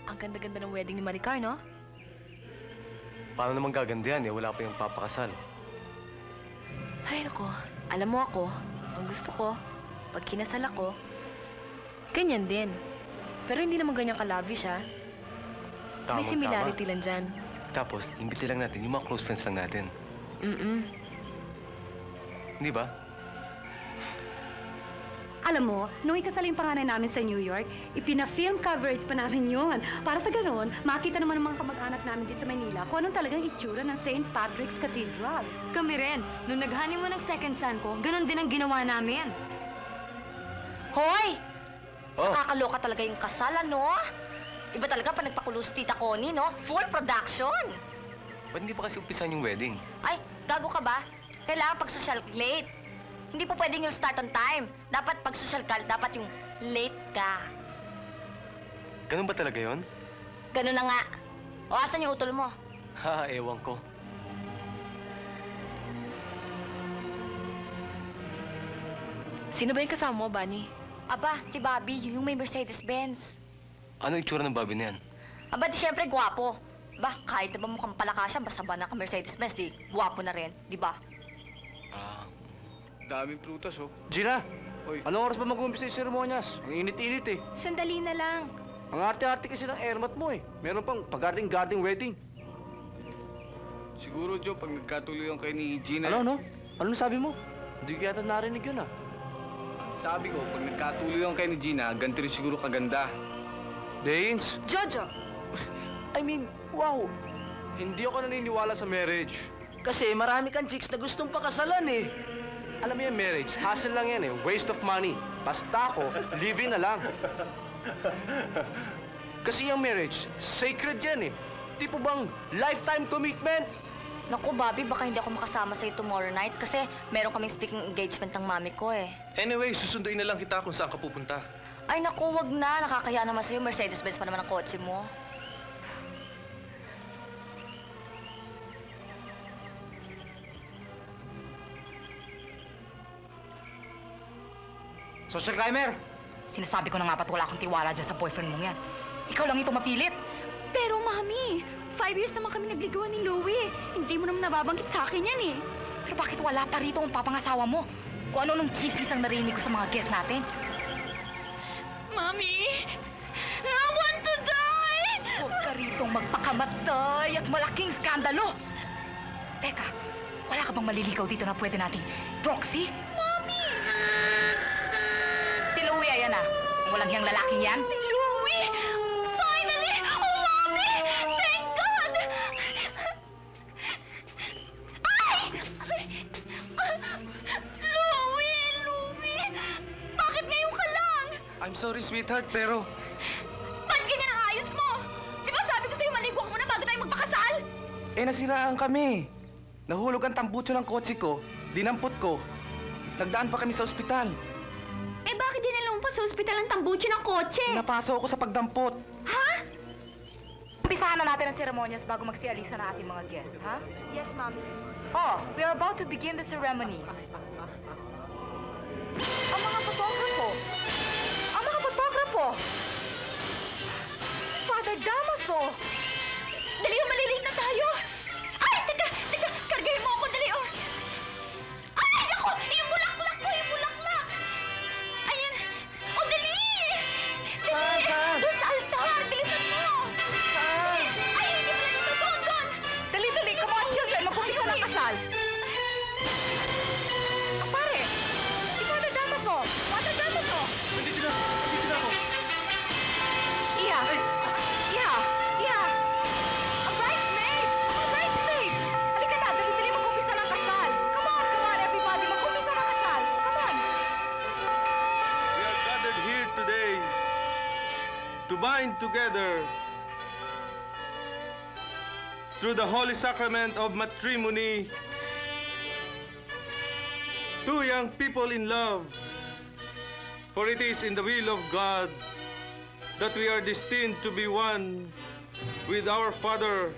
Ang ganda-ganda ng wedding ni Maricar, no? Paano naman gaganda yan eh? Wala pa yung papakasal. Ay, nako. Alam mo ako, ang gusto ko, pag kinasal ako, ganyan din. Pero hindi naman ganyan ka-lavish, ha? May similarity lang dyan. Tapos, imbiti lang natin yung mga close friends lang natin. Hindi ba? Alam mo, nung ikasaling panganay namin sa New York, ipina-film coverage pa namin yon. Para sa ganon, makita naman ng mga kamag-anak namin dito sa Manila kung anong talagang itsura ng St. Patrick's Cathedral. Kami rin, nung nag-honeymoon ng second son ko, ganon din ang ginawa namin. Hoy! Nakakaloka talaga yung kasal, no? Iba talaga pa nagpakulo si Tita Connie, no? Full production! Ba't hindi pa kasi umpisan yung wedding? Ay, gago ka ba? Kailangan pag-social late. Hindi po pwedeng yung start on time. Dapat pag-social ka, dapat yung late ka. Ganun ba talaga yon? Ganun na nga. O, asan yung utol mo? Ha, ewan ko. Sino ba yung kasama mo, Bunny? Aba, si Bobby, yung may Mercedes-Benz. Ano itsura ng Bobby na yan? Aba, di syempre gwapo. Ba, kahit na ba mukhang palaka siya, basta ba naka Mercedes-Benz, di gwapo na rin, di ba? Daming prutas, oh. Gina! Hoy. Anong oras ba mag-umpisa yung seremonyas? Ang init-init eh. Sandali na lang. Ang arte-arte kasi ng airmat mo eh. Meron pang pag-garden wedding. Siguro, Joe, pag nagkatuloy kay ni Gina... Ano? Ano sabi mo? Hindi ko yata narinig yun, ah. Sabi ko, pag nagkatuloy kay ni Gina, ganito rin siguro kaganda. Danes! Jojo! I mean, wow! Hindi ako naniniwala sa marriage. Kasi marami kang chicks na gustong pakasalan eh. Alam mo yung marriage, hassle lang yan eh. Waste of money. Basta ako, live-in na lang. Kasi yung marriage, sacred yan eh. Di po bang lifetime commitment? Naku, Bobby, baka hindi ako makasama sa'yo tomorrow night kasi meron kaming speaking engagement ng mami ko eh. Anyway, susunduin na lang kita kung saan ka pupunta. Ay, naku, wag na. Nakakaya naman sa'yo. Mercedes-Benz pa naman ang kotse mo. Social climber! Sinasabi ko na nga ba't wala akong tiwala dyan sa boyfriend mong yan. Ikaw lang ito mapilit. Pero, Mami, 5 years naman kami nagligawa ni Louie. Hindi mo naman nababanggit sa akin yan eh. Pero bakit wala pa rito ang papangasawa mo? Kung ano nung chismis ang narinig ko sa mga guests natin. Mami! I want to die! Huwag ka ritong magpakamatay at malaking skandalo! Teka, wala ka bang maliligaw dito na pwede nating proxy? Mami! Si Louie, ayan na. walang hiyang lalaking yan? Louie! Finally! Oh, Mommy! Thank God! Ay! Louie! Bakit ngayon ka lang? I'm sorry, sweetheart, pero... Ba't ganyan ang ayos mo? Di ba sabi ko sa'yo maligo ka muna bago tayo magpakasal? Eh, nasiraan kami. Nahulog ang tambutso ng kotse ko, dinampot ko. Nagdaan pa kami sa ospital. Eh bakit dinala mo pa sa ospital ang tambucho ng kotse? Napaso ako sa pagdampot. Ha? Umpisahan na natin ang seremonyas bago magsialisa na ating mga guests, ha? Yes, Mommy. Oh, we are about to begin the ceremonies. Ang mga photographo! Ang mga photographo! Father Damaso! Dali, malilate na tayo! Ay, teka! Kargahin mo ako, dali, oh! Ay, ako! Yung bulaklak ko! Ayan! Oh, dali! Saan? Doon sa altar! Bilisan mo! Saan? Ay, hindi pala dito! Doon! Dali, come on, children! Mag-umpisa ng kasal! Ah, pare! Si Father Damaso! Father Damaso! Nandito na ako. Iya! A bridesmaid! Halika na, dali-dali mag-umpisa ng kasal! Come on, everybody! Mag-umpisa ng kasal! Come on! We are gathered here today to bind together through the holy sacrament of matrimony two young people in love. For it is in the will of God that we are destined to be one with our Father,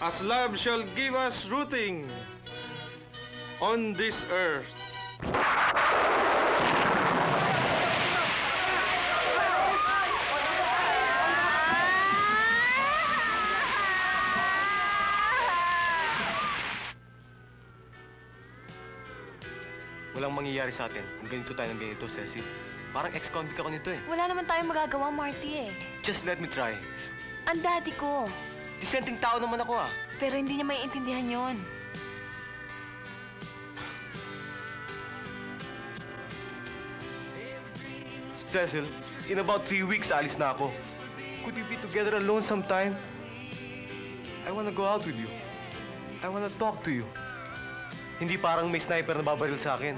as love shall give us rooting on this earth. Walang mangyayari sa atin kung ganito tayo ng ganito, Cecil. Parang ex-convict ako nito eh. Wala naman tayong magagawa, Marty eh. Just let me try. Ang daddy ko. Disenteng tao naman ako ah. Pero hindi niya maiintindihan yon. Cecil, in about 3 weeks, alis na ako. Could we be together alone sometime? I wanna go out with you. I wanna talk to you. Hindi parang may sniper na babaril sa akin.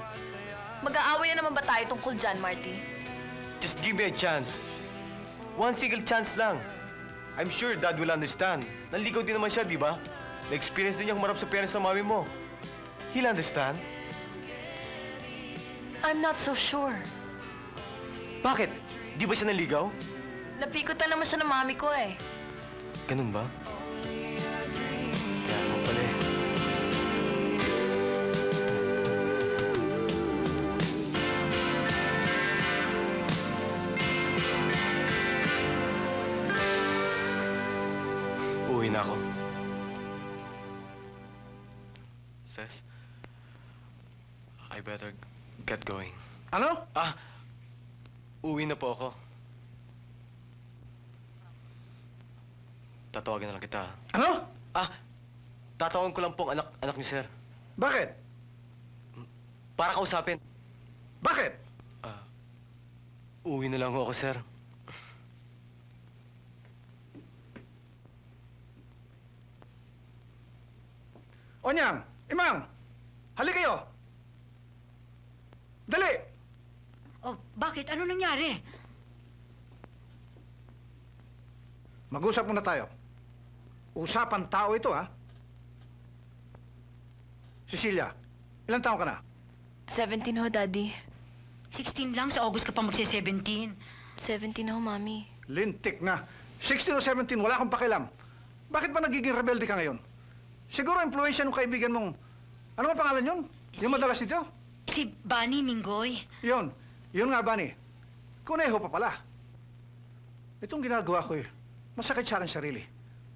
Mag-aaway na naman ba tayo tungkol dyan, Marty? Just give me a chance. One single chance lang. I'm sure Dad will understand. Nanligaw din naman siya, di ba? Na-experience din niya humarap sa parents ng mami mo. He'll understand. I'm not so sure. Bakit? Di ba siya nanligaw? Napikot na naman siya ng mami ko eh. Ganun ba? Kaya naman pala eh. Uwi na ako. Ses, I better get going. Ano? Uwi na po ako. Tatawagan na lang kita. Ano? Tatawagan ko lang po ang anak niyo, sir. Bakit? Para kausapin. Bakit? Uwi na lang ako, sir. Onyang! Imang! Hali kayo! Dali! Oh, bakit? Ano nangyari? Mag-usap muna tayo. Usapan tao ito, ha? Cecilia, ilang taon ka na? 17 ho, Daddy. 16 lang, sa August ka pa magse-17. 17 ho, Mami. Lintik na. 16 o 17, wala akong pakialam. Bakit ba nagiging rebelde ka ngayon? Siguro impluensya ng kaibigan mong... Ano ang pangalan yun? Yung madalas dito? Si Bunny Minggoy. Yun nga, Bunny. Kuneho pa pala. Itong ginagawa ko masakit sa akin sarili.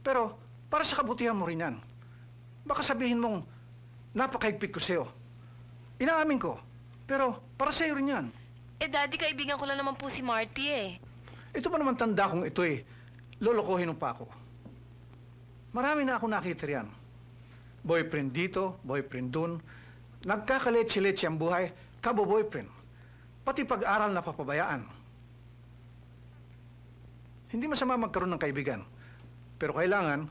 Pero, para sa kabutihan mo rin yan. Baka sabihin mong, napakahigpit ko sa'yo. Inaamin ko. Pero, para sa'yo rin yan. Eh, Daddy, kaibigan ko lang naman po si Marty eh. Ito pa naman tanda kong ito lolokohin mo pa ako. Marami na ako nakita riyan. Boyfriend dito, boyfriend dun. Nagkakaletse-letse ang buhay, kabo-boyfriend. pati pag-aral na papabayaan. Hindi masama magkaroon ng kaibigan, pero kailangan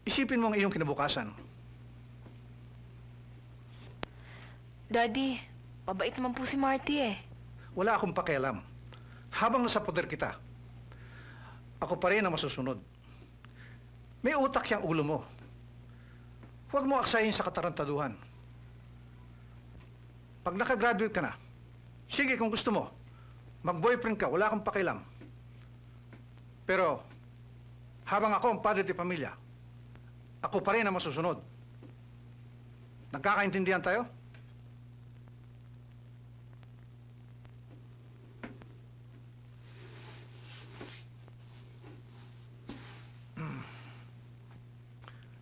isipin mo ang iyong kinabukasan. Daddy, mabait naman po si Marty eh. Wala akong pakialam. Habang nasa poder kita, ako pa rin ang masusunod. May utak yung ulo mo. Huwag mo aksayin sa katarantaduhan. Pag nakagraduate ka na, sige kung gusto mo, mag-boyfriend ka, wala akong pakialam. Pero, habang ako ang padre de pamilya, ako pa rin ang masusunod. Nagkakaintindihan tayo?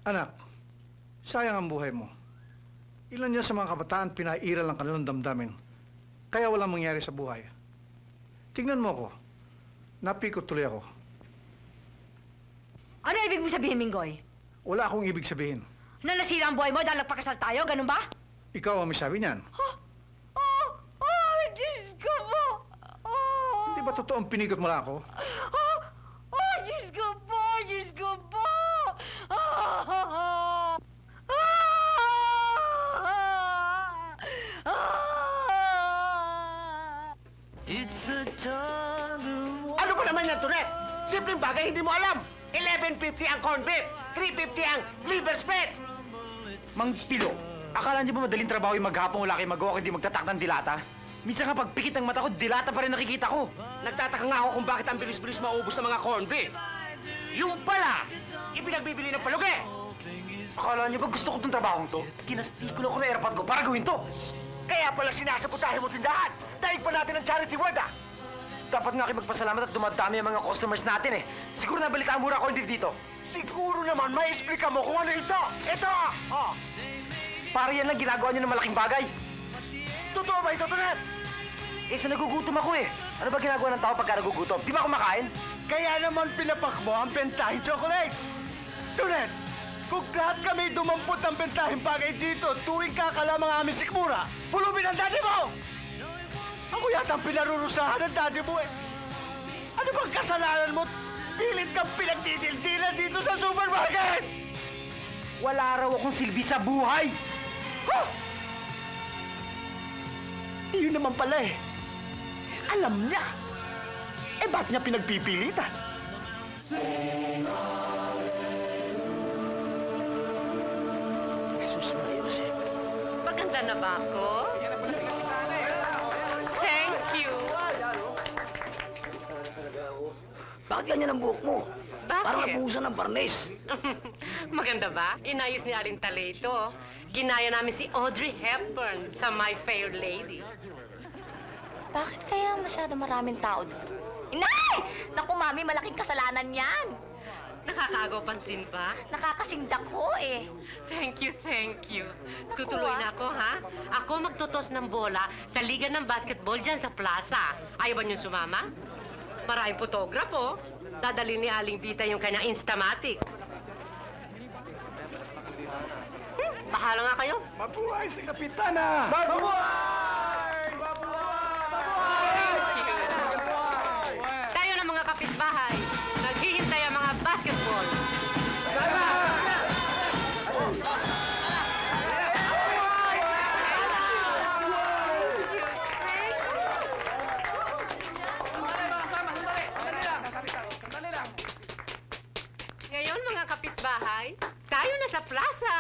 Anak, sayang ang buhay mo. Ilan yan sa mga kabataan pinairal ang kanilang damdamin, kaya walang mangyari sa buhay. Tignan mo ako. Napikot tuloy ako. Ano ibig mo sabihin, Minggoy? Wala akong ibig sabihin. Na nasira ang buhay mo dahil nagpakasal tayo, ganun ba? Ikaw ang may sabi niyan. Diyos ko po! Hindi ba totoo ang pinigot mo lang ako? Diyos ko po! Diyos ko po! Ano ba naman yan, Tourette? Simpleng bagay, hindi mo alam. 11.50 ang corn beef, 3.50 ang liver spread. Mang Pilo, akala niyo ba madaling trabaho yung maghapong wala kayo magawa kundi magtatak ng dilata? Minsan nga pagpikit ng mata ko, dilata pa rin nakikita ko. Nagtataka nga ako kung bakit ang bilis-bilis maubos ng mga corn beef. Yung pala, ipinagbibili ng palugi. Akala niyo ba gusto ko itong trabahong to? Kinastikulo ko na airpod ko para gawin to. Kaya pala sinasabotahe mo tindahan. Daig pa natin ang charity word, ah. Dapat nga kayo magpasalamat at dumadami ang mga customers natin eh. Siguro nabalik ang mura ko hindi dito. Siguro naman, may explica mo kung ano ito. Ito! Oh. Para yan lang ginagawa niyo ng malaking bagay. Totoo ba ito, Tourette? Eh, sa nagugutom ako eh. Ano ba ginagawa ng tao pagka nagugutom? Di ba kumakain? Kaya naman pinapak mo ang bentahing chocolate. Tourette, kung lahat kami dumampot ng bentahing bagay dito tuwing kakala mga aming sikmura, pulubin ang daddy mo! Ako yata ang pinarurusahan ng daddy mo eh. Ano bang kasalanan mo? Pilit kang pinagdidildilan dito sa supermarket! Wala raw akong silbi sa buhay! Huh! Yun naman pala eh. Alam niya. Eh, ba't niya pinagpipilitan? Jesus Maria Jose. Maganda na ba ako? Thank you. Bakit ganyan ang buhok mo? Bakit? Parang napuhusan ng barnes. Maganda ba? Inayos ni Aling Talito. Ginaya namin si Audrey Hepburn sa My Fair Lady. Bakit kaya masyado maraming tao dito? Inay! Naku, Mami, malaking kasalanan yan. Nakakaagaw pansin ba? Nakakasindak ko eh. Thank you, thank you. Naku, Tutuloy na ako, ha? Ako magtutos ng bola sa liga ng basketball dyan sa plaza. Ayaw ba niyong sumama? Maraming potograpo. Dadalhin ni Aling Vita yung kanyang Instamatic. Bahala nga kayo. Mabuhay si Kapitana! Mabuhay! Thank you. Tayo na mga kapitbahay. Naghihintay ang mga basketball. Ngayon, mga kapitbahay, tayo na sa plaza.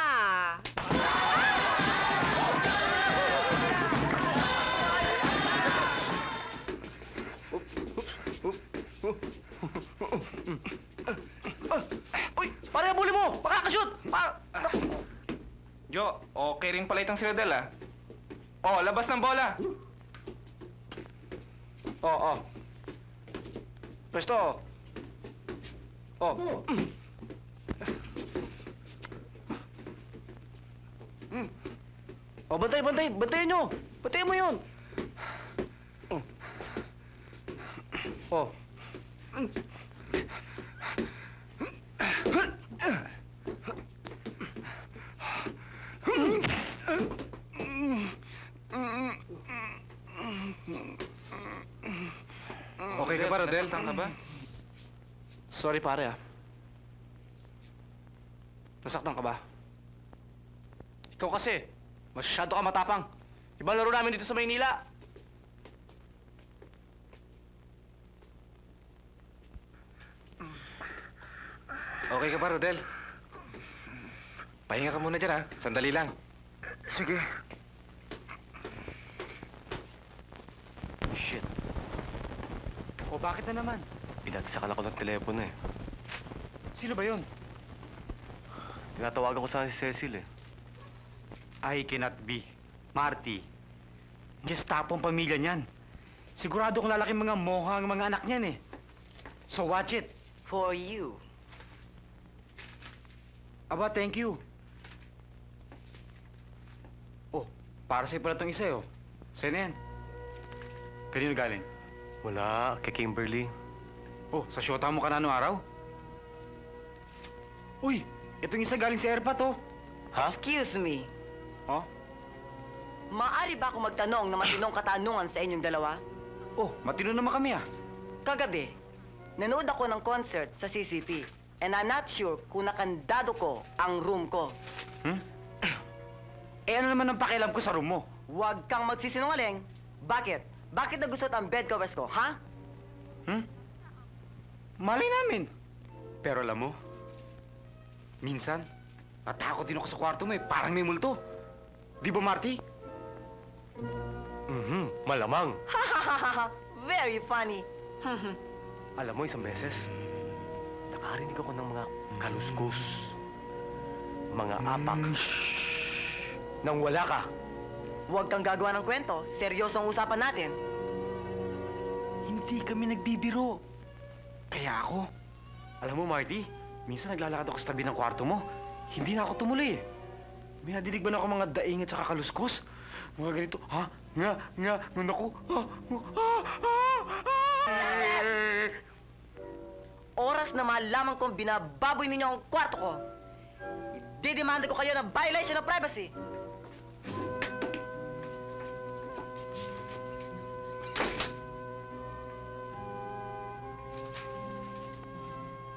Uy! Pare, abuli mo! Makakashoot! Jo, okay rin pala itong si Rodel ah. Oh, labas ng bola. Oo. Presto. Oh. Oh, bantay, bantay. Bantayin nyo. Bantayin mo yun. Oh. ba, Rodel? Nasaktan ka ba? Sorry pare ah. Nasaktan ka ba? Ikaw kasi, masyado ka matapang. Ibang laro namin dito sa Maynila. Okay ka ba, Rodel? Pahinga ka muna dyan, ha? Sandali lang. Sige. Shit. O bakit na naman? Pinagsakan ako ng telepono, eh. Sino ba yun? Tinatawagan ko sana si Cecil, eh. I cannot be. Marty. Gestapo ang pamilya niyan. Sigurado kung lalaki mga moha ang mga anak niyan eh. So watch it. For you. Aba, thank you. Oh, para sa'yo pala itong isa eh, oh. Sa'yo na yan. Kanino galing? Wala, kay Kimberly. Oh, sa syota mo ka na anong araw? Uy, itong isa galing sa airpat, oh. Ha? Excuse me. Oh? Maaari ba ako magtanong na matinong katanungan sa inyong dalawa? Oh, matino naman kami, ah. Kagabi, nanood ako ng concert sa CCP. And I'm not sure kung nakandado ko ang room ko. Eh, ano naman ang pakialam ko sa room mo? Huwag kang magsisinungaling. Bakit? Bakit nagusot ang bed covers ko, ha? Malay namin. Pero alam mo, minsan, natakot din ako sa kwarto mo eh. Parang may multo. Di ba, Marty? Malamang. Very funny. Alam mo, isang beses, nakarinig ako ng mga kaluskos, mga apak, nang wala ka. Huwag kang gagawa ng kwento. Seryoso ang usapan natin. Hindi kami nagbibiro. Kaya ako, Alam mo, Marty, minsan naglalakad ako sa tabi ng kwarto mo. Hindi na ako tumuloy eh. May nadinig ba na ako mga daing at saka kaluskos? Mga ganito, ha? Naku, Oras na malaman kong binababoy ninyo ang kwarto ko. Didemanda ko kayo ng violation of privacy.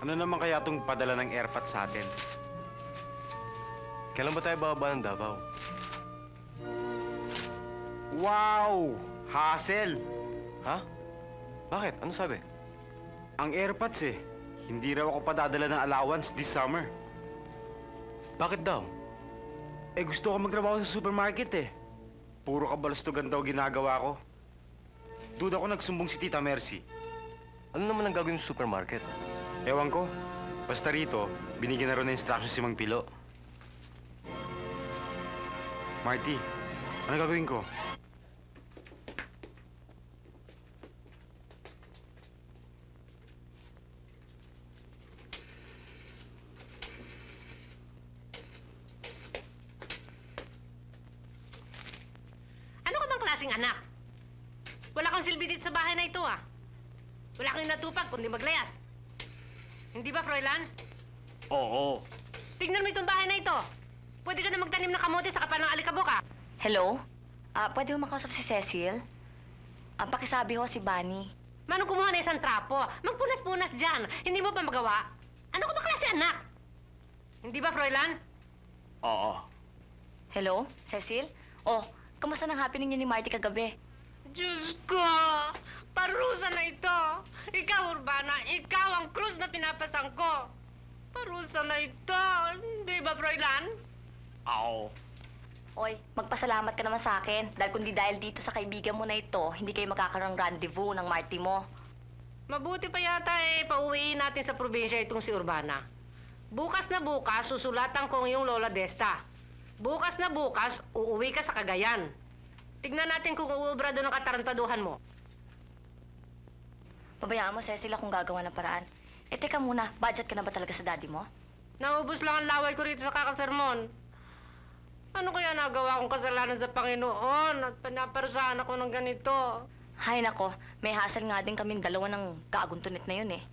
Ano naman kaya itong padala ng airpat sa atin? Kailan ba tayo bababa ng Davao? Wow! Hassle! Ha? Bakit? Ano sabi? Ang airpods eh. Hindi raw ako padadala ng allowance this summer. Bakit daw? Eh gusto ko magtrabaho sa supermarket eh. Puro kabalastugan daw ginagawa ko. Doon ako nagsumbong si Tita Mercy. Ano naman ang gagawin sa supermarket? Ewan ko. Basta rito, binigyan na rin ng instructions si Mang Pilo. Marty, ano gagawin ko? Ano ka bang klaseng anak? Wala kang silbi dito sa bahay na ito, ah. Wala kang natupag kundi maglayas. Hindi ba, Froilan? Oo. Tignan mo itong bahay na ito. Pwede ka na magtanim ng kamote sa kapal ng alikabok, ah. Hello? Pwede mo makausap si Cecil? Pakisabi ho si Bunny. Manong kumuha na isang trapo. Magpunas-punas dyan. Hindi mo pa magawa? Ano ka ba klase anak? Hindi ba, Froilan? Oo. Hello? Cecil? Oh, kamusta nang happening niyo ni Marty kagabi? Diyos ko! Parusa na ito! Ikaw, Urbana, ikaw ang krus na pinapasang ko! Parusa na ito! Hindi ba, Froilan? Oo. Oy, magpasalamat ka naman sa akin. Dahil kundi dahil dito sa kaibigan mo na ito, hindi kayo magkakaroon ng rendezvous ng Marty mo. Mabuti pa yata pauwiin natin sa probinsya itong si Urbana. Bukas na bukas, susulatan ko ang iyong Lola Desta. Bukas na bukas, uuwi ka sa Cagayan. Tignan natin kung uubra doon ang katarantaduhan mo. Pabayaan mo, Cecil, kung gagawa ng paraan. Eh, teka muna, budget ka na ba talaga sa daddy mo? Naubos lang ang laway ko rito sa kakasermon. Ano kaya nagawa kong kasalanan sa Panginoon at pinaparusahan ako ng ganito? Hay nako, may hassle nga din kaming dalawa ng kaaguntunit na yun eh.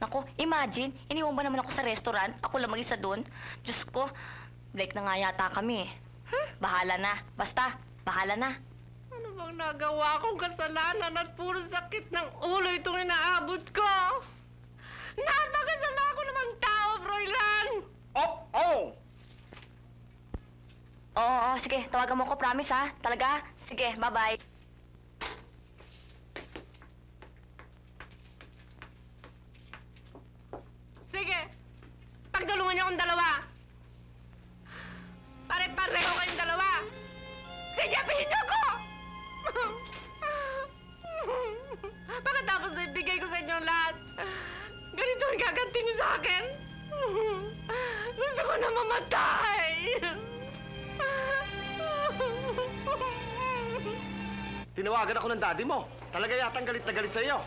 Nako, imagine, iniwan ba naman ako sa restaurant? Ako lang mag-isa doon? Diyos ko, break na nga yata kami eh. Bahala na. Basta, bahala na. Ano ba bang nagawa kong kasalanan at puro sakit ng ulo itong inaabot ko? Napakasama ko namang tao, Froilan! Oo, sige. Tawagan mo ko, promise ha? Talaga? Sige, bye-bye. Sige, pagdulungan niyo akong dalawa. Pare-pareho kayong dalawa. Sige, pihin niyo ako! Pagkatapos na ibigay ko sa inyo lahat, ganito ang gaganti niyo sa akin. Gusto ko na mamatay. Tinawagan ako ng daddy mo. Talaga yatang galit na galit sa iyo.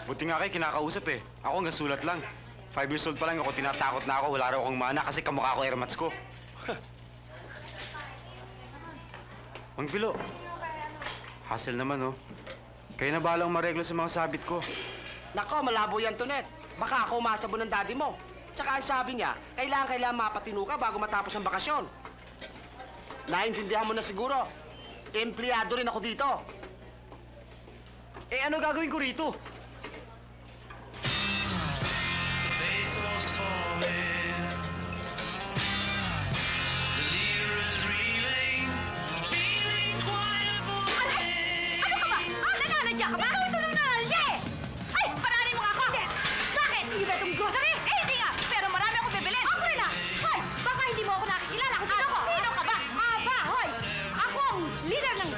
Buti nga kayo kinakausap eh. Ako hanggang sulat lang. 5 years old pa lang ako, tinatakot na ako. Wala raw akong mana kasi kamukha ko airmats ko. Mang Bilo. Hassle naman, oh. Kayo na balang mareglo sa mga sabit ko. Nako, malabo yan, Tonet. Baka ako umasabo ng daddy mo. Tsaka ang sabi niya, kailangan mapatino ka bago matapos ang bakasyon. Naintindihan mo na siguro. Empleyado rin ako dito. Eh, ano gagawin ko rito? Nananadya ka ba? Ikaw ito nananadya eh! Ay, paranin mo nga ako! Bakit? Hindi ba itong grocery? Eh, hindi nga! Pero marami akong bibili! Ako rin ah! Hoy! Baka hindi mo ako nakikilala kung sino ko! Sino ka ba? Aba, hoy! Ako ang leader ng...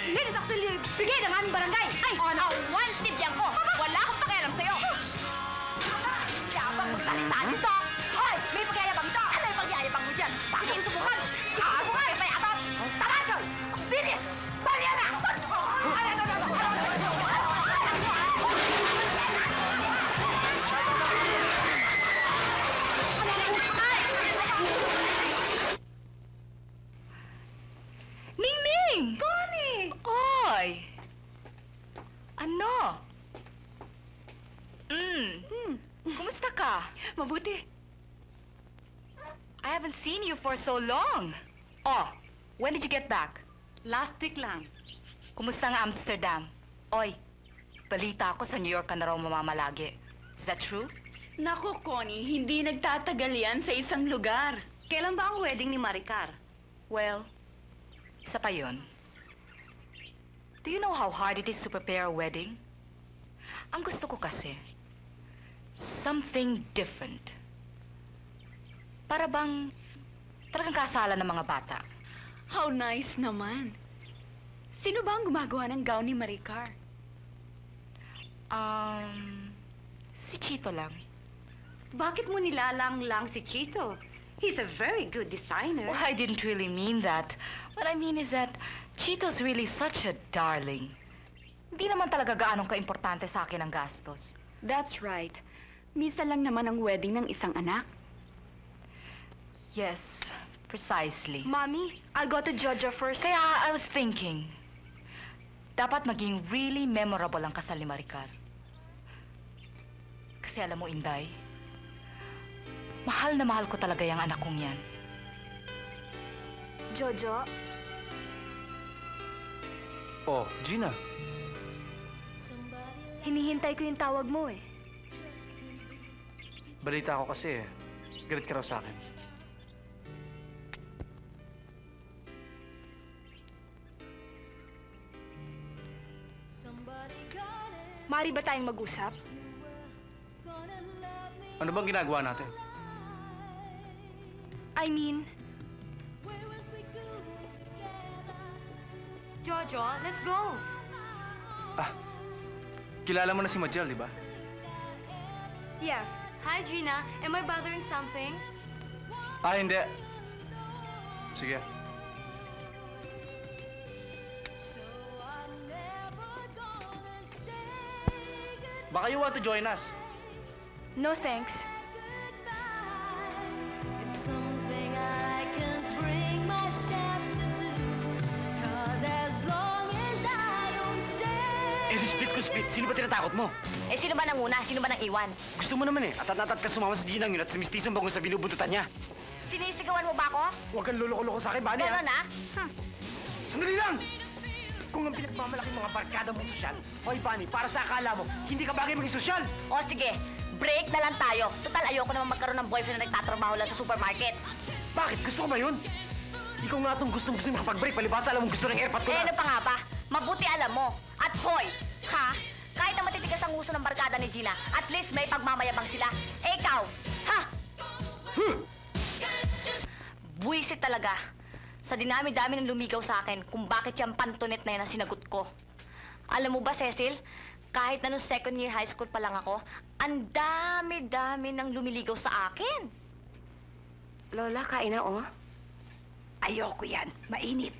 Ladies Auxiliary Brigade ng aming barangay! Ay! On a one-step yan ko! Wala akong pakialam sa'yo! Aba, yabang magsalita dito! Hoy! May pagyayabang ito! Ano yung pagyayabang mo dyan? Bakit subukan? Ako nga! May atot! Tara, Joy! Bilis! Balian na! Ming! Connie! Oy! Ano? Kumusta ka? Mabuti. I haven't seen you for so long. Oh, when did you get back? Last week lang. Kumusta ang Amsterdam? Oy, balita ako sa New York ka na raw mamamalagi. Is that true? Nako, Connie, hindi nagtatagal yan sa isang lugar. Kailan ba ang wedding ni Maricar? Well, isa pa yun. Do you know how hard it is to prepare a wedding? Ang gusto ko kasi, something different. Para bang talagang kasalan ng mga bata. How nice naman. Sino ba ang gumagawa ng gown ni Maricar? Si Chito lang. Bakit mo nilalang-lang si Chito? He's a very good designer. Well, I didn't really mean that. What I mean is that Chito's really such a darling. Hindi naman talaga gaanong kaimportante sa akin ang gastos. That's right. Minsan lang naman ang wedding ng isang anak. Yes, precisely. Mommy, I'll go to Jojo first. Kaya I was thinking, dapat maging really memorable ang kasal ni Maricar. Kasi alam mo, Inday, mahal na mahal ko talaga yung anak kong yan. Jojo? Oh, Gina. Hinihintay ko yung tawag mo eh. Balita ko kasi eh. Galit ka raw sa akin. Mari ba tayong mag-usap? Ano bang ginagawa natin? I mean... Jojo, let's go. Kilala mo na si Majel, di ba? Yeah. Hi, Gina. Am I bothering something? Hindi. Sige. Baka you want to join us? No, thanks. It's something I can't bring myself to do. 'Cause as long as I don't say... Eh, split ko split. Sino ba tinatakot mo? Eh, sino ba nanguna? Sino ba nang iwan? Gusto mo naman eh. Atat-atat ka sumama sa Ginang yun at sa mistisong bangon sa binubuntutan niya. Sinisigawan mo ba ako? Huwag kang luloko-loko sa akin, Bani, Ganon, ha? ah? Sandali lang! Kung ang pinagmamalaki mga barkada mong sosyal, hoy Bunny, para sa akala mo, hindi ka bagay maging sosyal! O sige, break na lang tayo. Total, ayoko naman magkaroon ng boyfriend na nagtatrabaho lang sa supermarket. Bakit? Gusto ko ba yun? Ikaw nga itong gustong-gusto makapag-break, palibasa alam mong gusto ng airpot ko Eh, na. ano pa nga ba? Mabuti alam mo. At hoy, ha? Kahit na matitigas ang uso ng barkada ni Gina, at least may pagmamayabang sila. Eh, ikaw, ha? Buwisit talaga. Sa dinami-dami ng lumigaw sa akin kung bakit yung pantonet na yan ang sinagot ko. Alam mo ba, Cecil, kahit na nung second year high school pa lang ako, ang dami-dami ng lumiligaw sa akin. Lola, kain na, oh. Ayoko yan. Mainit.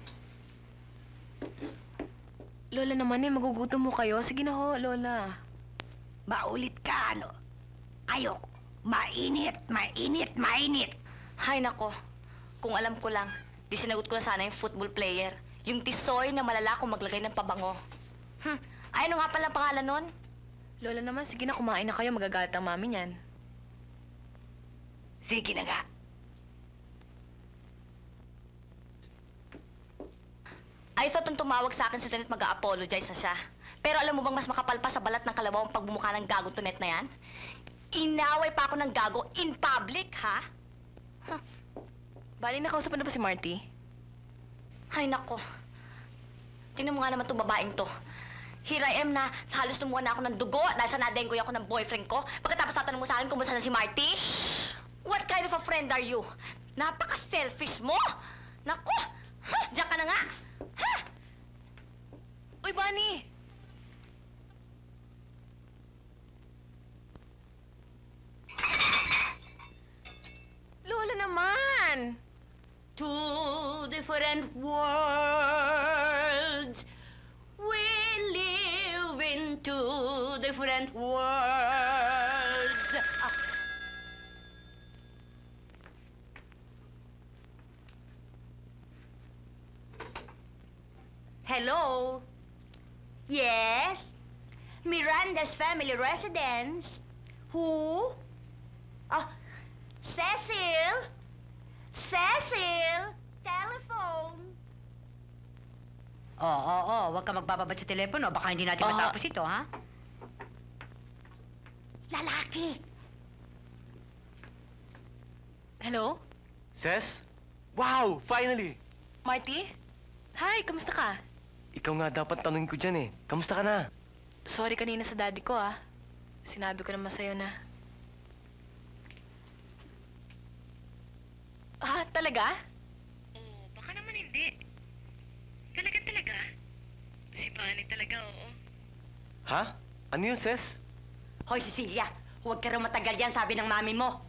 Lola naman magugutom mo kayo. Sige na ho, Lola. Maulit ka, ano? Ayoko. Mainit, mainit, mainit. Hay nako, kung alam ko lang, di sinagot ko na sana yung football player. Yung tisoy na malala kung maglagay ng pabango. Ay, ano nga pala ang pangalan nun? Lola naman, sige na, kumain na kayo. Magagalit ang mami niyan. Sige na nga. Ay, so itong tumawag sa akin si Tonet mag-a-apologize na siya. Pero alam mo bang mas makapal pa sa balat ng kalabaw ang pagbumukha ng gago Tonet na yan? Inaway pa ako ng gago in public, ha? Bali, nakausap na ba si Marty? Ay, nako. Tingnan mo nga naman itong babaeng to. Here I am na halos tumuha na ako ng dugo dahil sa nadenggoy ako ng boyfriend ko. Pagkatapos tatanong mo sa akin kung basta na si Marty? What kind of a friend are you? Napaka-selfish mo! Nako! Diyan ka na nga! Uy, Bunny! Lola naman! Two different worlds. We live in two different worlds. Hello? Yes? Miranda's family residence. Who? Oh, Cecil? Cecil? Telephone? Oo, huwag ka magbababad sa telepono. Baka hindi natin matapos ito, ha? Lalaki! Hello? Ses? Wow! Finally! Marty? Hi, kamusta ka? Ikaw nga dapat tanungin ko dyan eh. Kamusta ka na? Sorry kanina sa daddy ko, ah. Sinabi ko naman sa'yo na. Ah, talaga? Oo, baka naman hindi. Talaga. Si Bunny talaga, oo. Ha? Ano yun, Ses? Hoy, Cecilia, huwag ka raw matagal yan, sabi ng mami mo.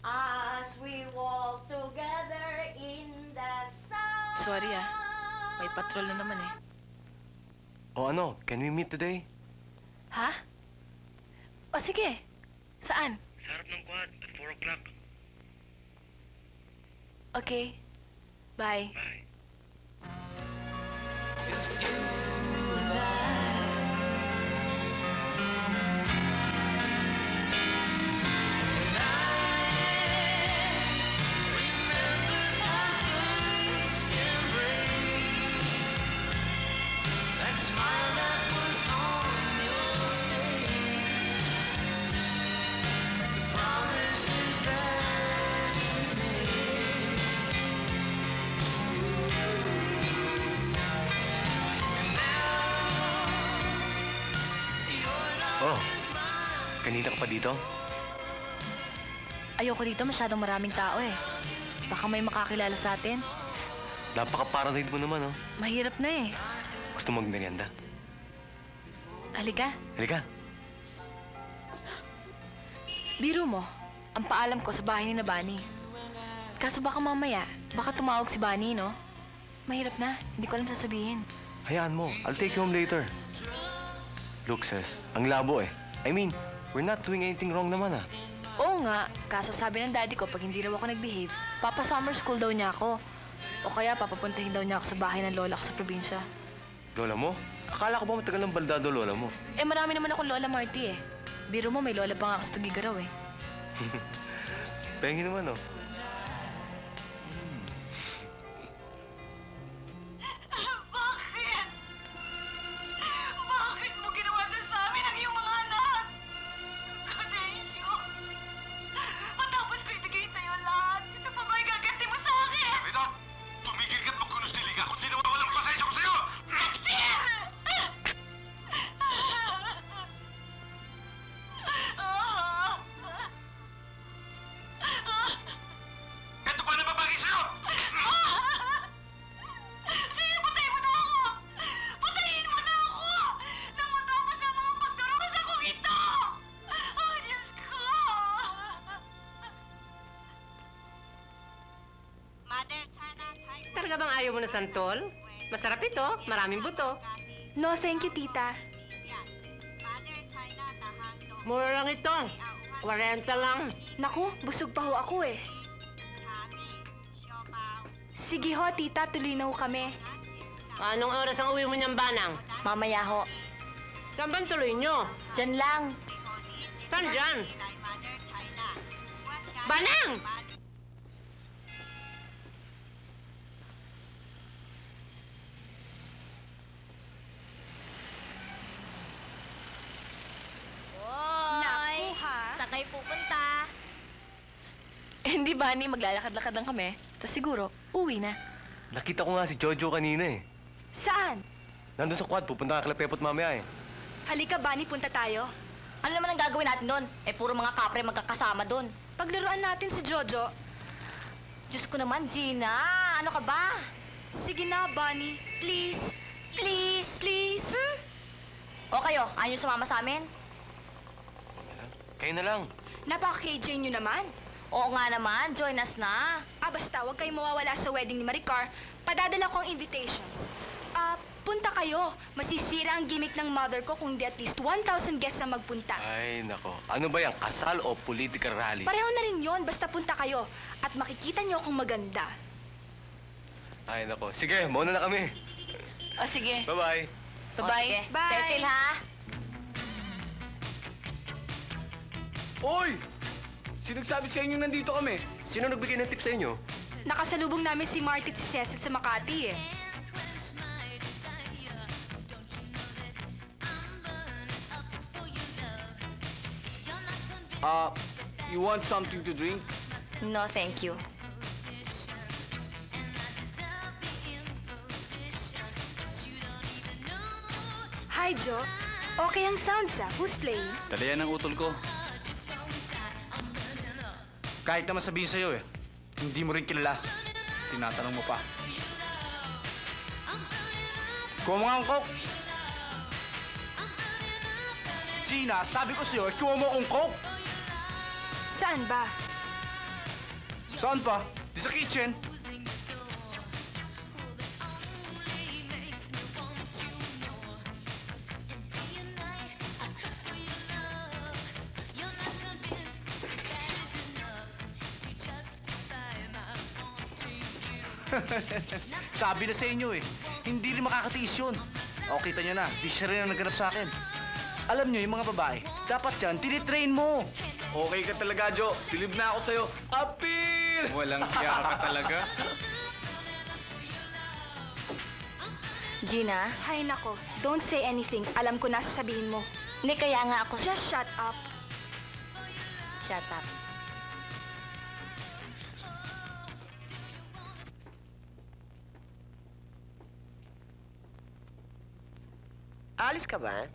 As we walk together in the sun. Sorry, ah. May patrol na naman, eh. O ano, can we meet today? Ha? O, sige. Saan? Sa harap ng quad, at 4 o'clock. Okay. Bye. Oh, kanina ka pa dito? Ayoko dito, masyadong maraming tao, eh. Baka may makakilala sa atin. Napaka-paranoid mo naman, oh. Mahirap na, eh. Gusto magmerienda? Halika. Halika. Biro mo, ang paalam ko sa bahay ni na Bunny. Kaso baka mamaya, baka tumawag si Bunny, no? Mahirap na, hindi ko alam sasabihin. Hayaan mo. I'll take you home later. Look, Ses, ang labo eh. I mean, we're not doing anything wrong naman ah. Oo nga, kaso sabi ng daddy ko pag hindi raw ako nag-behave, papa-summer school daw niya ako. O kaya papapuntahin daw niya ako sa bahay ng lola ko sa probinsya. Lola mo? Akala ko ba matagal ng baldado lola mo? Eh marami naman akong lola Marty eh. Biro mo may lola pa nga ako sa Tugigaraw eh. Pengi naman oh. Talaga bang ayaw mo na santol? Masarap ito, maraming buto. No, thank you, tita. Mura lang ito. 40 lang. Naku, busog pa ho ako eh. Sige ho, tita, tuloy na ho kami. Anong oras ang uwi mo niyang banang? Mamaya ho. Saan bang tuloy niyo? Diyan lang. Saan dyan? Banang! Naku, ha? Saan kayo pupunta? Hindi ba, ni maglalakad-lakad lang kami? Tapos siguro, uwi na. Nakita ko nga si Jojo kanina eh. Saan? Nandun sa quad, pupunta ka kila Pepot mamaya eh. Halika, Bunny, punta tayo. Ano naman ang gagawin natin doon? Eh, puro mga kapre magkakasama doon. Paglaruan natin si Jojo. Diyos ko naman, Gina. Ano ka ba? Sige na, Bunny. Please. Please. Please. O kayo, ayaw sumama sa amin? Kayo na lang. Napaka-KJ nyo naman. Oo nga naman, join us na. Basta, huwag kayong mawawala sa wedding ni Maricar. Padadala ko ang invitations. Punta kayo. Masisira ang gimmick ng mother ko kung di at least 1,000 guests ang magpunta. Ay, nako. Ano ba yan? Kasal o political rally? Pareho na rin yon, basta punta kayo. At makikita nyo kung maganda. Ay, nako. Sige, mauna na kami. O, sige. Bye-bye. Bye-bye. sige. Bye. Cecil, ha? Hoy! Sino nagsabi sa inyo nandito kami? Sino nagbigay ng tip sa inyo? Nakasalubong namin si Marty at si Cecil sa Makati eh. You want something to drink? No, thank you. Hi, Joe. Okay ang sounds ah. Who's playing? Dalayan ang utol ko. Kahit naman sabihin sa'yo eh, hindi mo rin kilala. Tinatanong mo pa. Kuha mo nga ang coke. Gina, sabi ko sa'yo, kuha mo akong coke. Saan ba? Saan pa? Di sa kitchen. Sabi na sa inyo eh, hindi rin makakatiis yun. O, kita nyo na, di siya rin ang naghanap sa akin. Alam nyo, yung mga babae, dapat yan, tinitrain mo. Okay ka talaga, Jo. Bilib na ako sa'yo. Appeal! Walang kaya ka talaga. Gina? Hay nako, don't say anything. Alam ko na sasabihin mo. Hindi, kaya nga ako... Just shut up. Shut up. Alis ka ba?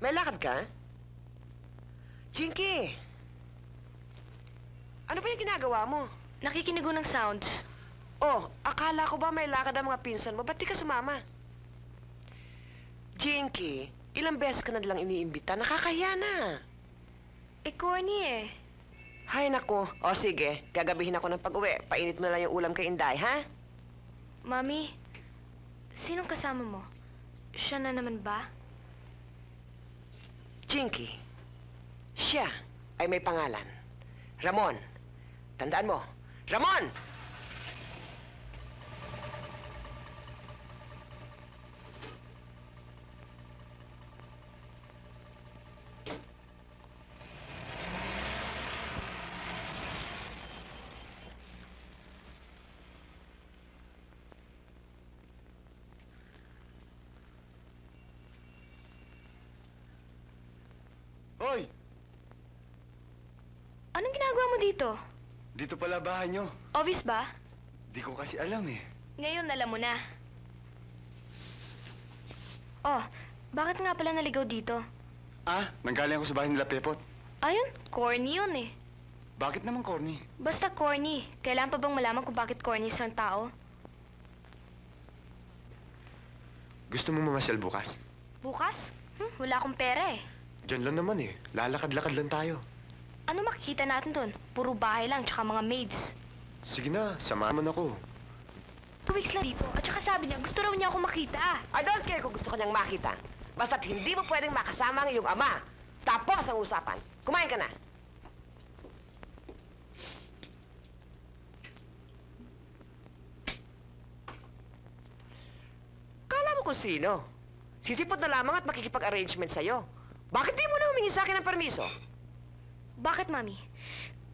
May lakad ka? Jinky! Ano ba yung ginagawa mo? Nakikinig ng sounds. Oh, akala ko ba may lakad ang mga pinsan mo? Ba't di ka sumama? Jinky, ilang beses ka na lang iniimbita. Nakakahiya na. Corny eh. Hay nako. O sige, gagabihin ako ng pag-uwi. Painit mo lang yung ulam kay Inday, ha? Mami, sinong kasama mo? Siya na naman ba? Jinky, siya ay may pangalan. Ramon. Tandaan mo, Ramon! Hoy! Anong ginagawa mo dito? Dito pala bahay nyo. Obvious ba? Di ko kasi alam eh. Ngayon alam mo na. Oh, bakit nga pala naligaw dito? Ah, nanggaling ako sa bahay nila Pepot. Ayun, corny yun eh. Bakit naman corny? Basta corny. Kailangan pa bang malaman kung bakit corny isang tao? Gusto mo mamasyal bukas? Bukas? Wala akong pera eh. Diyan lang naman eh. Lalakad-lakad lang tayo. Ano makikita natin doon? Puro bahay lang, tsaka mga maids. Sige na, samahan mo na ako. 2 weeks lang dito. At saka sabi niya, gusto raw niya ako makita. I don't care kung gusto ko niyang makita. Basta't hindi mo pwedeng makasama ang iyong ama. Tapos ang usapan. Kumain ka na. Kala mo kung sino? Sisipot na lamang at makikipag-arrangement sa'yo. Bakit di mo na humingi sa akin ng permiso? Bakit, Mami?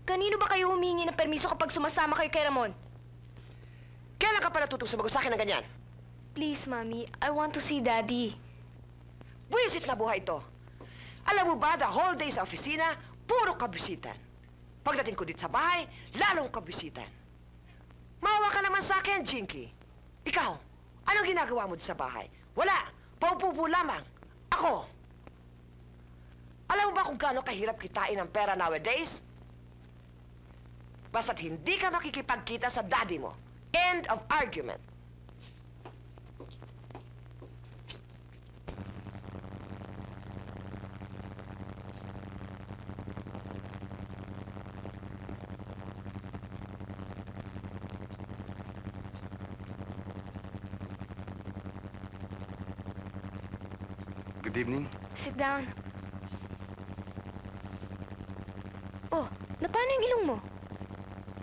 Kanino ba kayo humingi ng permiso kapag sumasama kayo kay Ramon? Kailan ka pa natutong sumagot sa akin ng ganyan? Please, Mami. I want to see Daddy. Buwisit na buhay ito. Alam mo ba, the whole day sa opisina, puro kabisitan. Pagdating ko dito sa bahay, lalong kabisitan. Maawa ka naman sa akin, Jinky. Ikaw, anong ginagawa mo dito sa bahay? Wala. Paupupo lamang. Ako. Alam mo ba kung gaano kahirap kitain ang pera nowadays? Basta't hindi ka makikipagkita sa daddy mo. End of argument. Good evening. Sit down. Oh, paano yung ilong mo?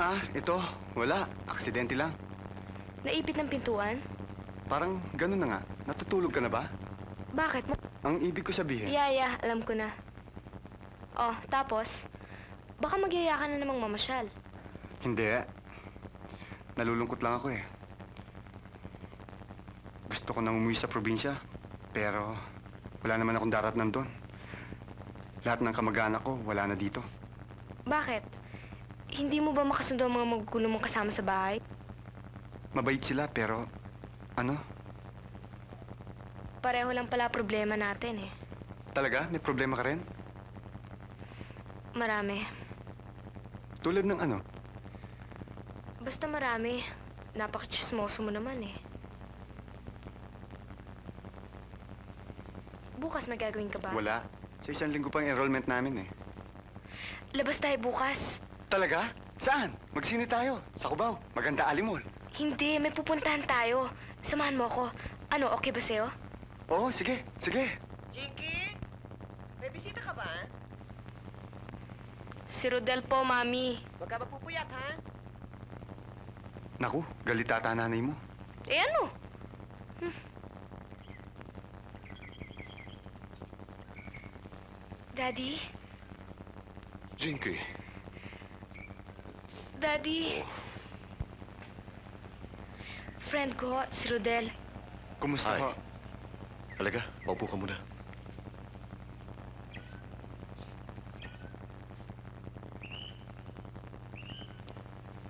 Ah, ito. Wala. Aksidente lang. Naipit ng pintuan? Parang ganun na nga. Natutulog ka na ba? Bakit mo? Ang ibig ko sabihin. Yeah, alam ko na. Oh, tapos? Baka magyaya ka na namang mamasyal. Hindi. Nalulungkot lang ako eh. Gusto ko nang umuwi sa probinsya. Pero wala naman akong daratnan doon. Lahat ng kamag-anak ko, wala na dito. Bakit? Hindi mo ba makasundo ang mga magugulo mong kasama sa bahay? Mabait sila pero ano? Pareho lang pala problema natin eh. Talaga? May problema ka rin? Marami. Tulad ng ano? Basta marami. Napaka-chismoso mo naman eh. Bukas may gagawin ka ba? Wala. Sa 1 linggo pang enrollment namin eh. Labas tayo bukas. Talaga? Saan? Magsini tayo. Sa Cubao. Maganda Alimol. Hindi, may pupuntahan tayo. Samahan mo ako. Ano, okay ba sa'yo? Oo, sige. Sige. Jinky? May bisita ka ba? Si Rodel po, Mami. Huwag ka magpupuyat, ha? Naku, galit ata nanay mo. Eh ano? Daddy? Jinky. Daddy? Friend ko, si Rodel. Kumusta Hi. ho? Halika, maupo ka muna.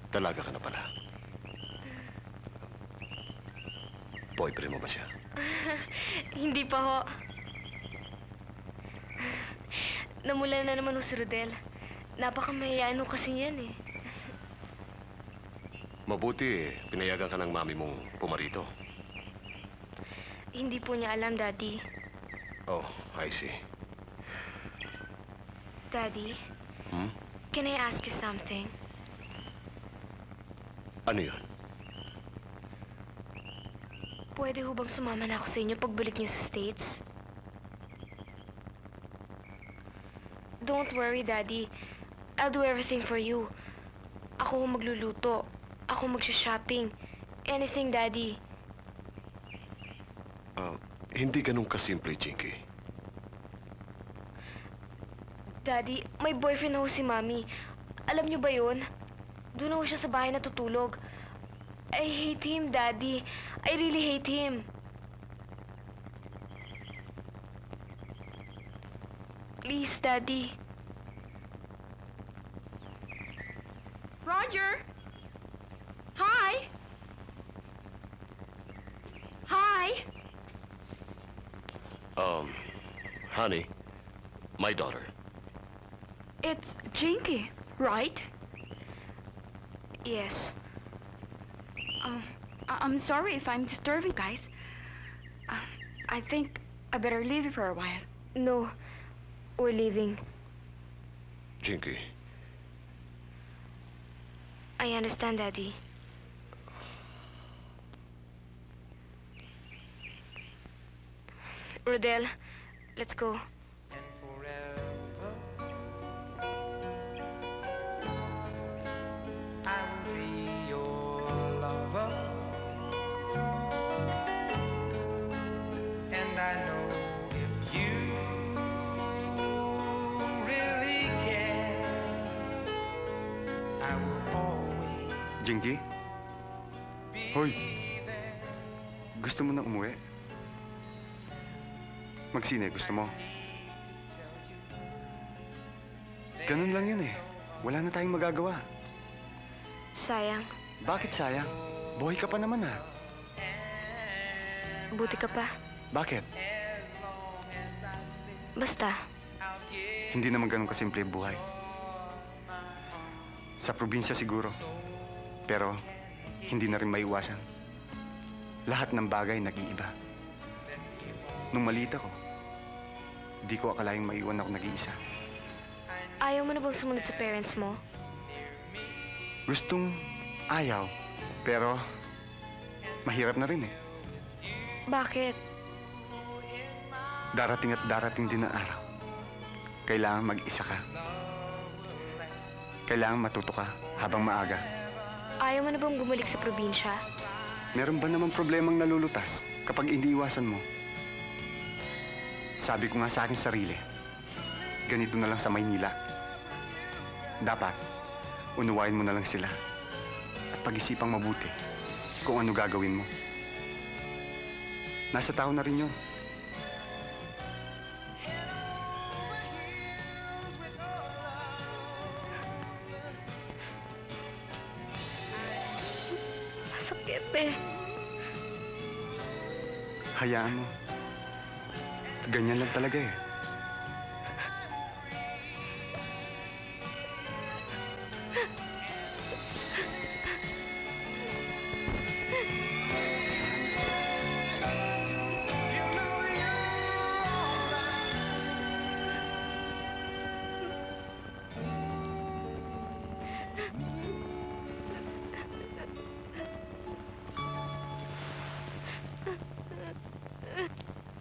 Dalaga ka na pala. Boyfriend mo ba siya? Hindi pa ho. Namula na naman ho si Rodel. Napakamahiyain ho kasi yan eh. Mabuti, pinayagan ka ng mami mong pumarito. Hindi po niya alam, Daddy. Oh, I see. Daddy, Hmm? can I ask you something? Ano yun? Pwede ho bang sumama na ako sa inyo pagbalik niyo sa States? Don't worry, Daddy. I'll do everything for you. Ako ho magluluto. Ako magsha-shopping. Anything, Daddy. Hindi ganun kasimple, Jinky. Daddy, may boyfriend na ho si Mami. Alam niyo ba yun? Doon na ho siya sa bahay natutulog. I hate him, Daddy. I really hate him. Please, Daddy. Roger? Hi? Hi? Honey, my daughter. It's Jinky, right? Yes. I'm sorry if I'm disturbing, guys. I think I better leave you for a while. No, we're leaving. Jinky, I understand, Daddy. Rodel, let's go. I will be your lover, and I know if you really care, I will always Jinky? Hoy! Gusto mo nang umuwi? Magsine, gusto mo? Ganun lang yun eh. Wala na tayong magagawa. Sayang. Bakit sayang? Buhay ka pa naman ah. Buti ka pa. Bakit? Basta. Hindi naman ganun kasimple yung buhay. Sa probinsya siguro. Pero, hindi na rin maiwasan. Lahat ng bagay nag-iiba. Nung maliit ako, di ko akalaing maiwan ako nag-iisa. Ayaw mo na bang sumunod sa parents mo? Gustong ayaw, pero mahirap na rin eh. Bakit? Darating at darating din ang araw. Kailangan mag-isa ka. Kailangan matuto ka habang maaga. Ayaw mo na bang bumalik sa probinsya? Meron ba namang problemang nalulutas kapag iniiwasan mo? Sabi ko nga sa aking sarili, ganito na lang sa Maynila. Dapat, unawain mo na lang sila at pag-isipang mabuti kung ano gagawin mo. Nasa tao na rin yun. Masakit eh. Hayaan mo. Ganyan lang talaga eh.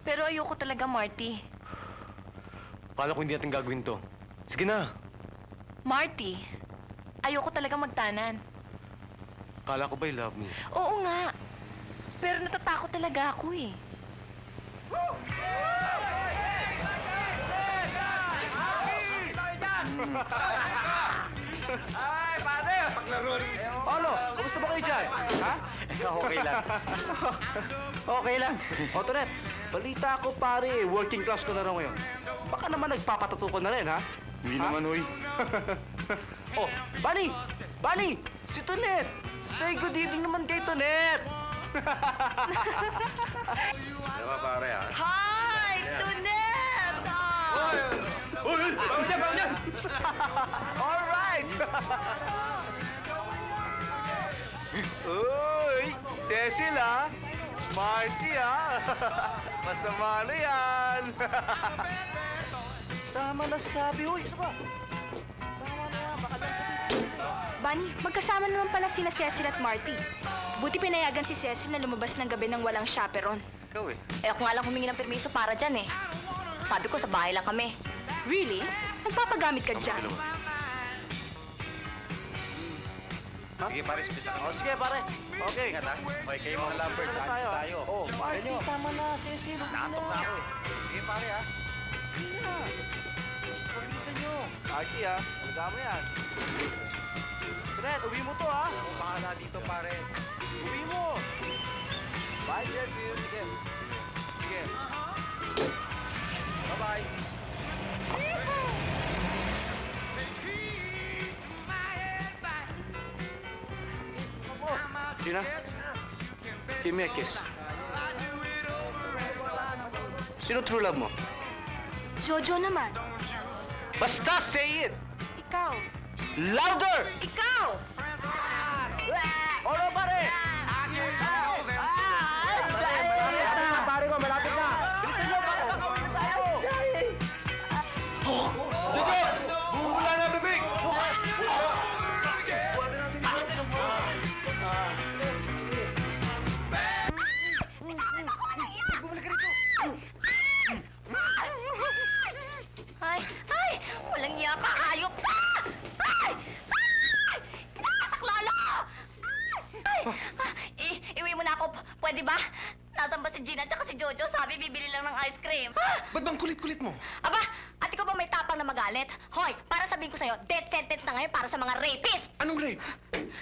Pero ayoko talaga, Marty. Kala ko hindi natin gagawin to. Sige na. Marty, ayoko talaga magtanan. Kala ko ba you love me? Oo nga. Pero natatakot talaga ako eh. Ay, pare! Paglaro rin. Paolo, kumusta ba kayo dyan? Ha? Okay lang. Okay lang. O, Tonet, balita ko pare, working class ko na raw ngayon. Baka naman nagpapatato ko na rin, ha? Hindi naman, hoy. Oh, Bunny! Bunny! Si Tonet! Say good evening naman kay Tonet! Diba pare ha? Hi, Tonet! Uy! Bago dyan! Bago dyan! Alright! Uy! Cecil, ha? Smarty, ha? Masama na yan! Tama na sabi. Uy, isa ba? Tama na yan. Baka dyan Bunny, magkasama naman pala sila Cecil at Marty. Buti pinayagan si Cecil na lumabas ng gabi ng walang chaperon. Ikaw eh. Eh ako nga lang humingi ng permiso para dyan eh. Sabi ko sa bahay lang kami. Really? Nagpapagamit ka dyan? Sige pare, oh, sige pare. Okay. Ingat ha. Okay kayo mga lovebirds. Tayo. Oh, Marty, tama na. Cecil, naantok na ako eh. Sige pare ha. Sige na. Pag-isa nyo. Marty ha. Alaga mo yan. Fred, uwi mo to ha. Baka na dito pare. Uwi mo. Bye, Cecil. Sige. Sige. Bye-bye. Gina, give me a kiss. Sino true love mo? Jojo naman. Basta say it! Ikaw. Louder! Ikaw! Olo, pare! Pare ko, malapit na! Bilisan nyo ako! Sige! Bumula na, bibig! Ay! Ay! Walang iya ka! Hayop ka! Ay! Ay! Nakasaklolo! Ay! Iwi mo na ako. Pwede ba? Nasaan ba si Gina at si Jojo? Sabi bibili lang ng ice cream. Ba't bang kulit-kulit mo? Aba! At ikaw ba may tapang na magalit? Hoy! Para sabihin ko sa'yo, death sentence na ngayon para sa mga rapist! Anong rape?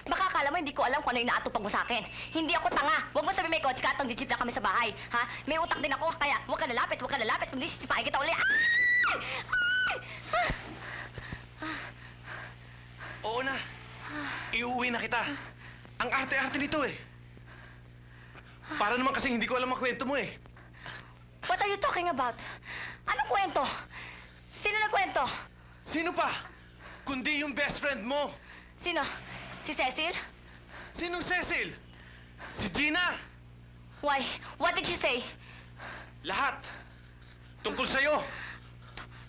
Baka akala mo hindi ko alam kung ano yung naatupag mo sa akin. Hindi ako tanga. Huwag mo sabihin may kotse ka at jeep na kami sa bahay. Ha? May utak din ako, kaya huwag ka lalapit, huwag ka lalapit. Kundi sisipahin kita uli. Ay! Ay! Oo na. Iuwi na kita. Ang arte-arte nito eh. Para naman kasi hindi ko alam ang kwento mo eh. What are you talking about? Anong kwento? Sino nagkwento? Sino pa? Kundi yung best friend mo. Sino? Si Cecil? Sinong Cecil? Si Gina. Why? What did she say? Lahat. Tungkol sa'yo.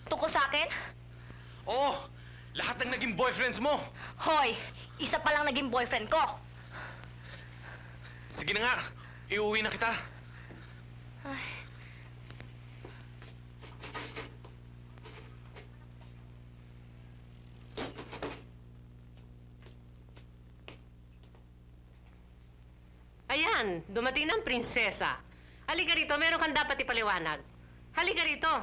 Tungkol sa akin? Oo. Lahat ng naging boyfriends mo. Hoy! Isa pa lang naging boyfriend ko. Sige na nga. Iuwi na kita. Ay. Ayan, dumating ng prinsesa. Halika rito, meron kang dapat ipaliwanag. Halika rito.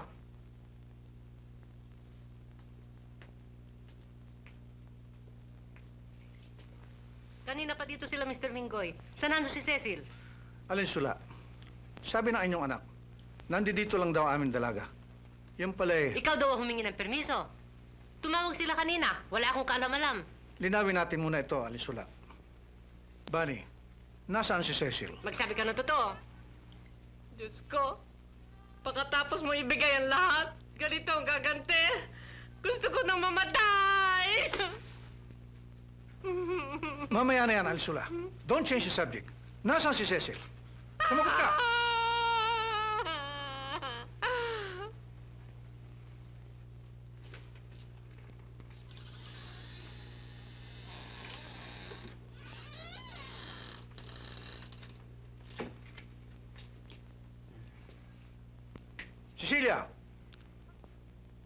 Kanina pa dito sila, Mr. Minggoy. Saan nando si Cecil? Alin Sula, sabi ng inyong anak, nandito lang daw aming dalaga. Yan pala eh, Ikaw daw ang humingi ng permiso. Tumawag sila kanina. Wala akong kaalam-alam. linawin natin muna ito, Alin Sula. Bunny, nasaan si Cecil? Magsabi ka ng totoo. Diyos ko, pagkatapos mo ibigay ang lahat, ganito ang gaganti. Gusto ko nang mamatay. Mamaya na yan, Alin Sula. Don't change the subject. Nasaan si Cecil? Sumagot ka! Cecilia!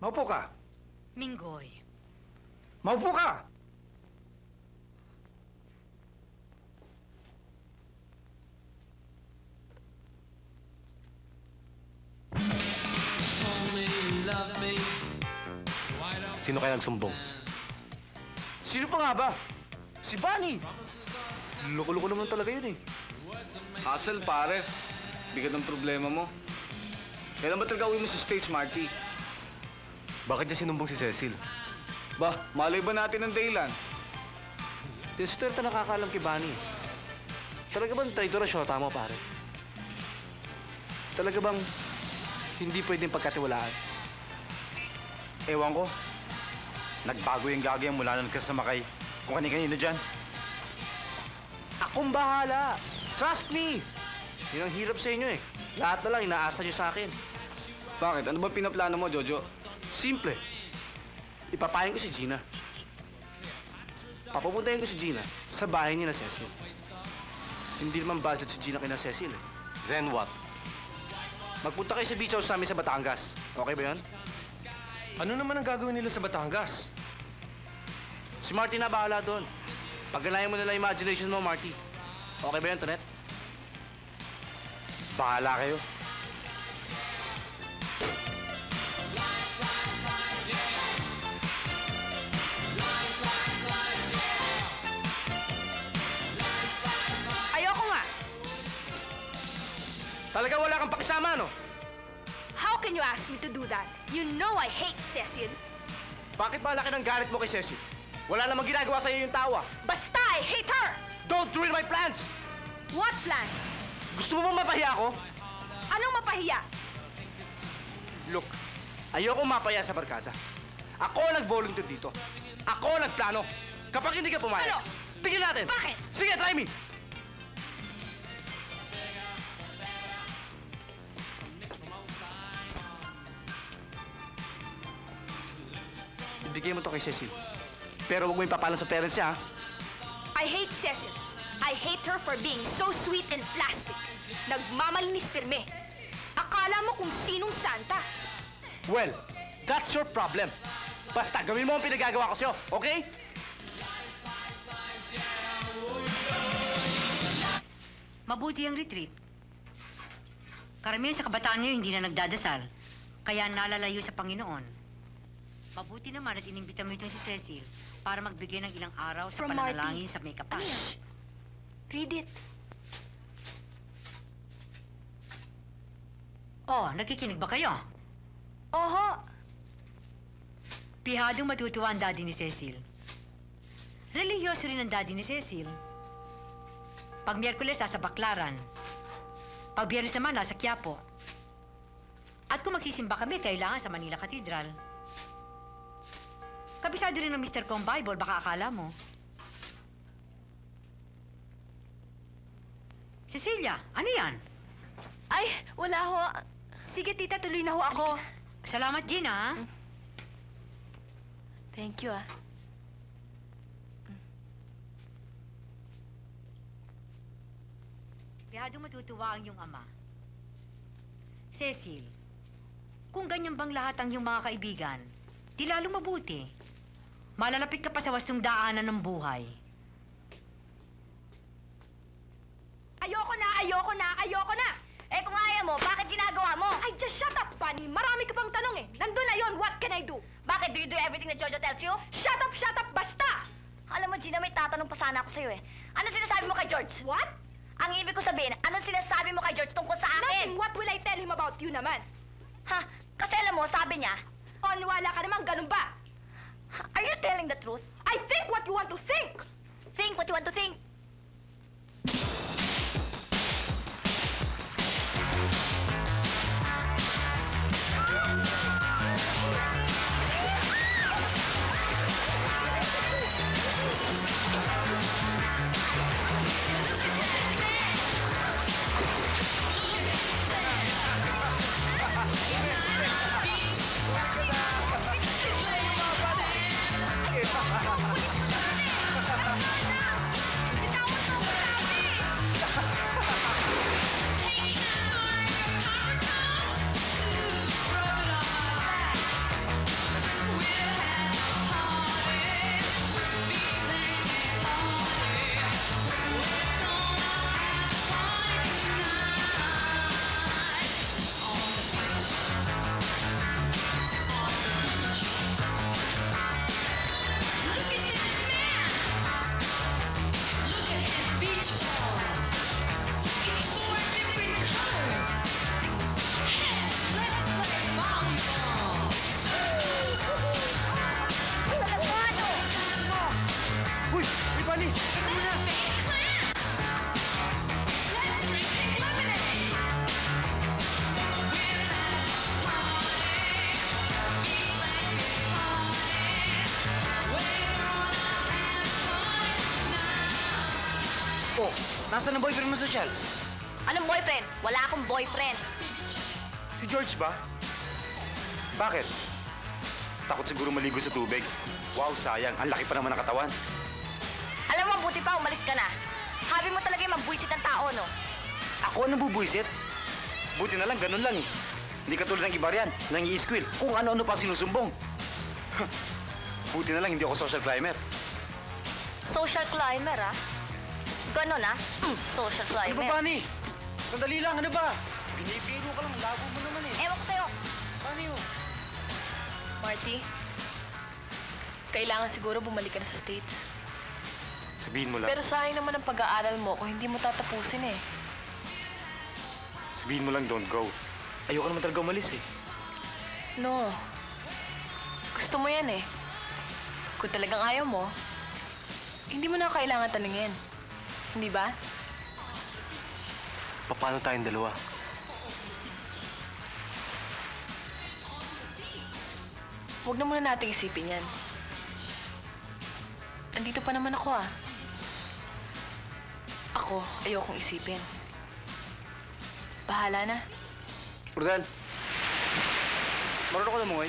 Maupo ka! Minggoy. Maupo ka! Sino kaya nagsumbong? Sino pa nga ba? Si Bunny! Loko-loko naman talaga yun eh. Hassle, pare. Bigat ng problema mo. Kailan ba talaga uwi mo sa stage, Marty? Bakit niya sinumbong si Cecil? Ba, malay ba natin ang dahilan? Sister, ta nakakaalam kay Bunny. Talaga bang traitor siya tama, pare? Talaga bang hindi pwedeng pagkatiwalaan? Ewan ko. Nagbago yung gagawin mula nung kasama kay kung kani-kanino dyan. Akong bahala. Trust me. Yun ang hirap sa inyo eh. Lahat na lang inaasa niyo sa akin. Bakit? Ano ba pinaplano mo, Jojo? Simple. Ipapayin ko si Gina. Papupuntahin ko si Gina sa bahay niya na Cecil. Hindi naman budget si Gina kina Cecil eh. Then what? Magpunta kayo sa beach house namin sa Batangas. Okay ba yun? Ano naman ang gagawin nila sa Batangas? Si Marty na bahala doon. Pagganayan mo nila imagination mo, Marty. Okay ba yun, Tonet? Bahala kayo. Ayoko nga. Talaga wala kang pakisama, no? How can you ask me to do that? You know I hate Cecil. Bakit ba laki ng galit mo kay Cecil? Wala namang ginagawa sa'yo yung tawa. Basta I hate her! Don't ruin my plans! What plans? Gusto mo bang mapahiya ako? Anong mapahiya? Look, ayoko mapaya sa barkada. Ako ang nag-volunteer dito. Ako ang nagplano. Kapag hindi ka pumayag, Ano? tigil natin. Bakit? Sige, try me. Ibigay mo to kay Cecil. Pero huwag mo ipapalan sa parents niya, ha? I hate Cecil. I hate her for being so sweet and plastic. Nagmamalinis pirme. Akala mo kung sinong Santa. Well, That's your problem. Basta gawin mo ang pinagagawa ko sa'yo, okay? Mabuti ang retreat. Karamihan sa kabataan ngayon hindi na nagdadasal, kaya nalalayo sa Panginoon. Mabuti naman at inimbita mo itong si Cecil para magbigay ng ilang araw sa From pananalangin Marty. sa may kapal. Ano yan? Read it. Oh, nakikinig ba kayo? Oho. Pihadong matutuwa ang daddy ni Cecil. Religyoso rin ang daddy ni Cecil. Pag Miyerkules, nasa Baklaran. Pag Biyernes naman, nasa Quiapo. At kung magsisimba kami, kailangan sa Manila Cathedral. Kabisado rin ng Mr. Kong Bible, baka akala mo. Cecilia, ano yan? Ay, wala ho. Sige, tita, tuloy na ho ako. Salamat, Gina. Thank you, ah. Pihadong matutuwa ang iyong ama. Cecil, kung ganyan bang lahat ang iyong mga kaibigan, di lalo mabuti. Malalapit ka pa sa wastong daanan ng buhay. Ayoko na, ayoko na, ayoko na! Eh kung ayaw mo, bakit ginagawa mo? Ay, just shut up, Bunny! Marami ka pang tanong eh. Nandun na yon, what can I do? Bakit? Do you do everything that Jojo tells you? Shut up, basta! Alam mo, Gina, may tatanong pa sana ako sa'yo eh. Ano sinasabi mo kay George? What? Ang ibig ko sabihin, anong sinasabi mo kay George tungkol sa akin? Nothing. What will I tell him about you naman? Ha? Kasi alam mo, sabi niya... O, niwala ka naman, ganun ba? Are you telling the truth? I think what you want to think! Think what you want to think! Oh, nasaan ang boyfriend mo social? Anong boyfriend? Wala akong boyfriend. Si George ba? Bakit? Takot siguro maligo sa tubig. Wow, sayang. Ang laki pa naman ng katawan. Alam mo, buti pa, umalis ka na. Habi mo talaga yung mabwisit ng tao, no? Ako ang nabubuisit. Buti na lang, ganun lang eh. Hindi katulad ng iba riyan, nang i-squill. Kung ano-ano pa sinusumbong. Buti na lang, hindi ako social climber. Social climber, ah? Ganon, ah? Social Ano climber. ba, Bunny? Sandali lang, ano ba? Pinipino ka lang, labo mo naman eh. Ewan ko sa'yo. Paano yun? Marty, kailangan siguro bumalik ka na sa States. Sabihin mo lang. Pero sayang naman ang pag-aaral mo kung hindi mo tatapusin eh. Sabihin mo lang, don't go. Ayoko naman talaga umalis eh. No. Gusto mo yan eh. Kung talagang ayaw mo, hindi mo na kailangan talingin. Hindi ba? Paano tayong dalawa? Huwag na muna nating isipin yan. Andito pa naman ako ah. Ako, ayokong isipin. Bahala na. Rodel, marunong ko na umuwi?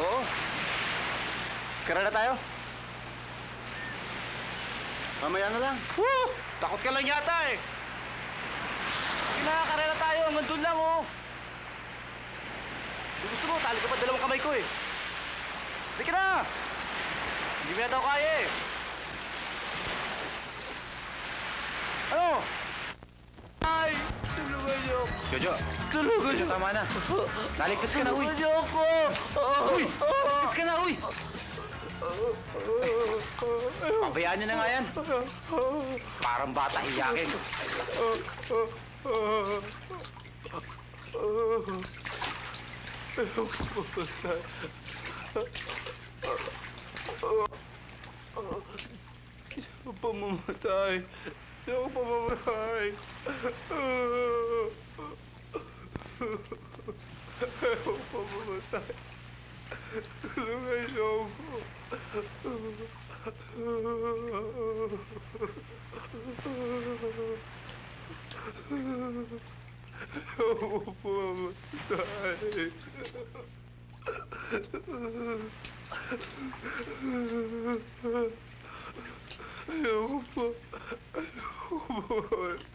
Oo. Kara na tayo? Mamaya na lang. Woo! Takot ka lang yata eh. Kinakakarera tayo, hanggang doon lang oh. Kung gusto mo, tali ka pa dalawang kamay ko eh. Halika na! Hindi mo yata ako kaya eh. Ano? Ay! Tulungan niyo ako. Jojo! Tulungan niyo! Tama na. Naligtas ka na, uy! Tulungan niyo ako! Uy! Naligtas ka na, uy! Pabayaan niyo na nga yan. Parang bata iyakin. Pamamatay. Ayoko pamamatay. Ayoko pamamatay. Tulungan niyo ako. Ayoko pamamatay. Ayoko pa. Ayoko pamamatay.